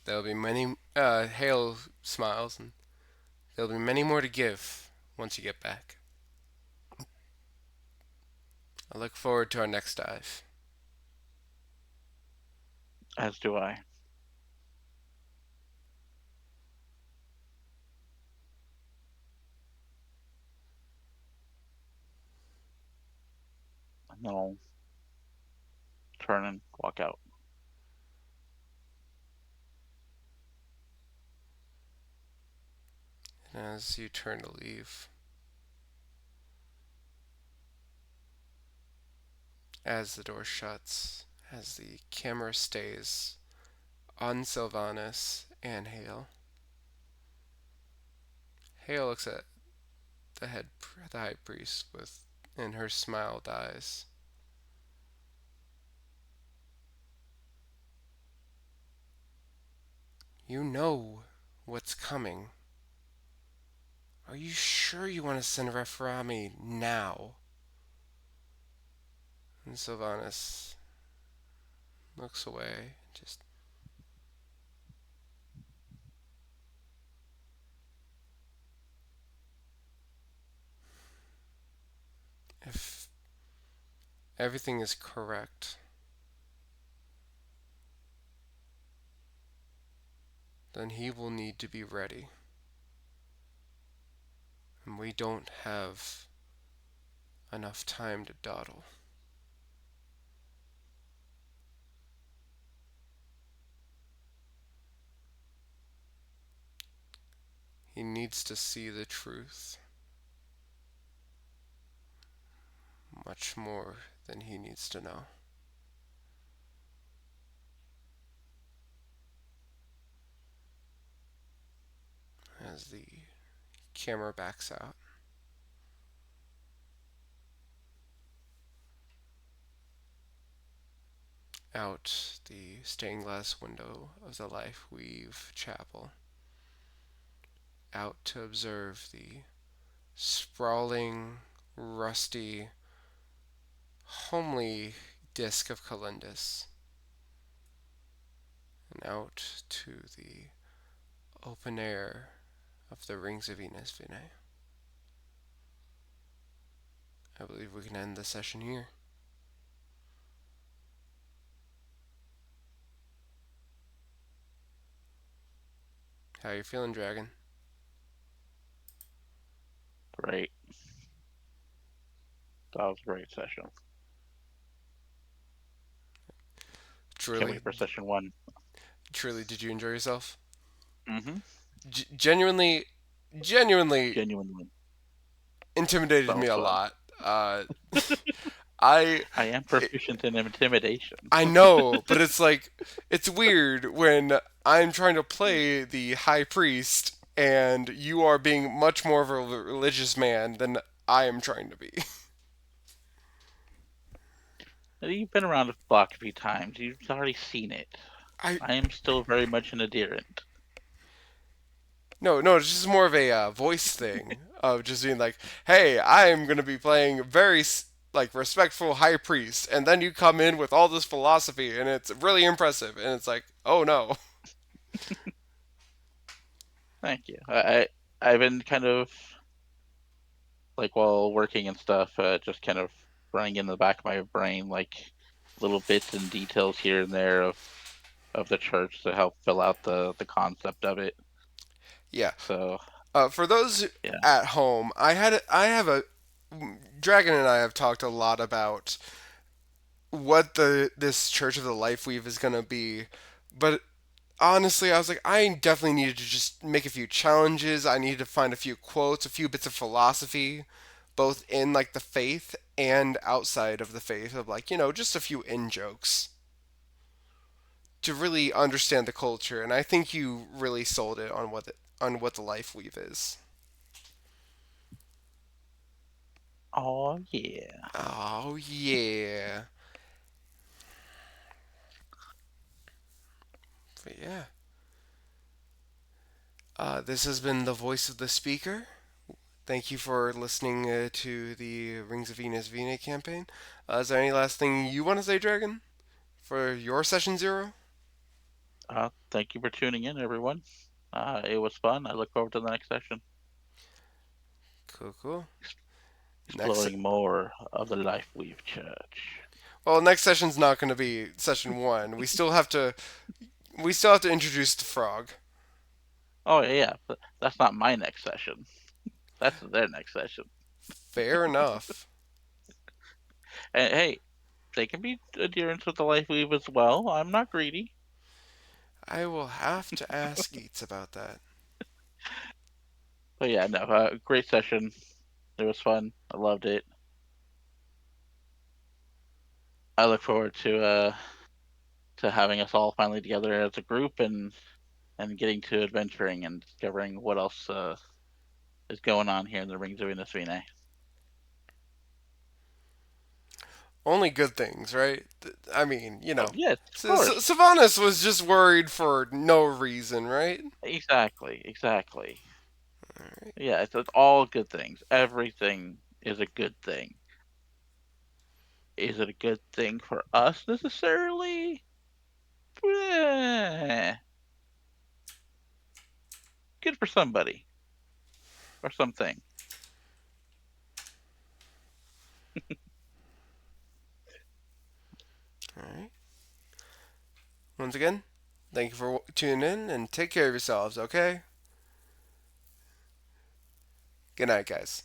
There'll be many, Hale smiles, and there'll be many more to give once you get back. I look forward to our next dive. As do I. And then I'll turn and walk out. And as you turn to leave, as the door shuts, as the camera stays on Sylvanas and Hale, Hale looks at the high priest with, and her smile dies. You know what's coming. Are you sure you want to send Reph now? And Sylvanas looks away, just if everything is correct, then he will need to be ready. And we don't have enough time to dawdle. He needs to see the truth much more than he needs to know. As the camera backs out the stained glass window of the Lifeweave chapel, out to observe the sprawling, rusty, homely disk of Kalendes, and out to the open air of the rings of Inasvine. I believe we can end the session here. How you feeling, Dragon? Great. That was a great session. Can't Truly, wait for session 1. truly, did you enjoy yourself? Mm-hmm. Genuinely, genuinely Genuinely. intimidated That me was a fun. lot. I I am proficient in intimidation. I know, but it's like it's weird when I'm trying to play the high priest and you are being much more of a religious man than I am trying to be. You've been around the block a few times. You've already seen it. I I am still very much an adherent. no, it's just more of a voice thing of just being like, "Hey, I'm gonna be playing very like respectful high priest," and then you come in with all this philosophy, and it's really impressive, and it's like, "Oh no." Thank you. I've been kind of like while working and stuff, just kind of running in the back of my brain like little bits and details here and there of the church to help fill out the concept of it. Yeah. So For those yeah. at home, I have a Dragon and I have talked a lot about what the this Church of the Lifeweave is gonna be, but honestly, I was like, I definitely needed to just make a few challenges. I needed to find a few quotes, a few bits of philosophy, both in like the faith and outside of the faith, of like just a few in jokes to really understand the culture. And I think you really sold it on what the Lifeweave is. Oh yeah. Oh yeah. But yeah. This has been the voice of the speaker. Thank you for listening to the Rings of Venus Vina campaign. Is there any last thing you want to say, Dragon, for your session 0? Thank you for tuning in, everyone. It was fun. I look forward to the next session, Cool, cool. Next, exploring more of the Life Weave Church. well, next session's not going to be session 1. We still have to introduce the frog. Oh yeah, but that's not my next session. That's their next session. Fair enough. And hey, they can be adherents with the Lifeweave as well. I'm not greedy. I will have to ask Eats about that. But yeah, no, great session. It was fun. I loved it. I look forward to having us all finally together as a group and getting to adventuring and discovering what else is going on here in the Rings of Inasvine. Only good things, right? I mean, Oh yes, of course. Sylvanas was just worried for no reason, right? Exactly, exactly. All right. Yeah, it's all good things. Everything is a good thing. Is it a good thing for us necessarily? Eh, good for somebody or something. All right. Once again, thank you for tuning in and take care of yourselves, okay? Good night, guys.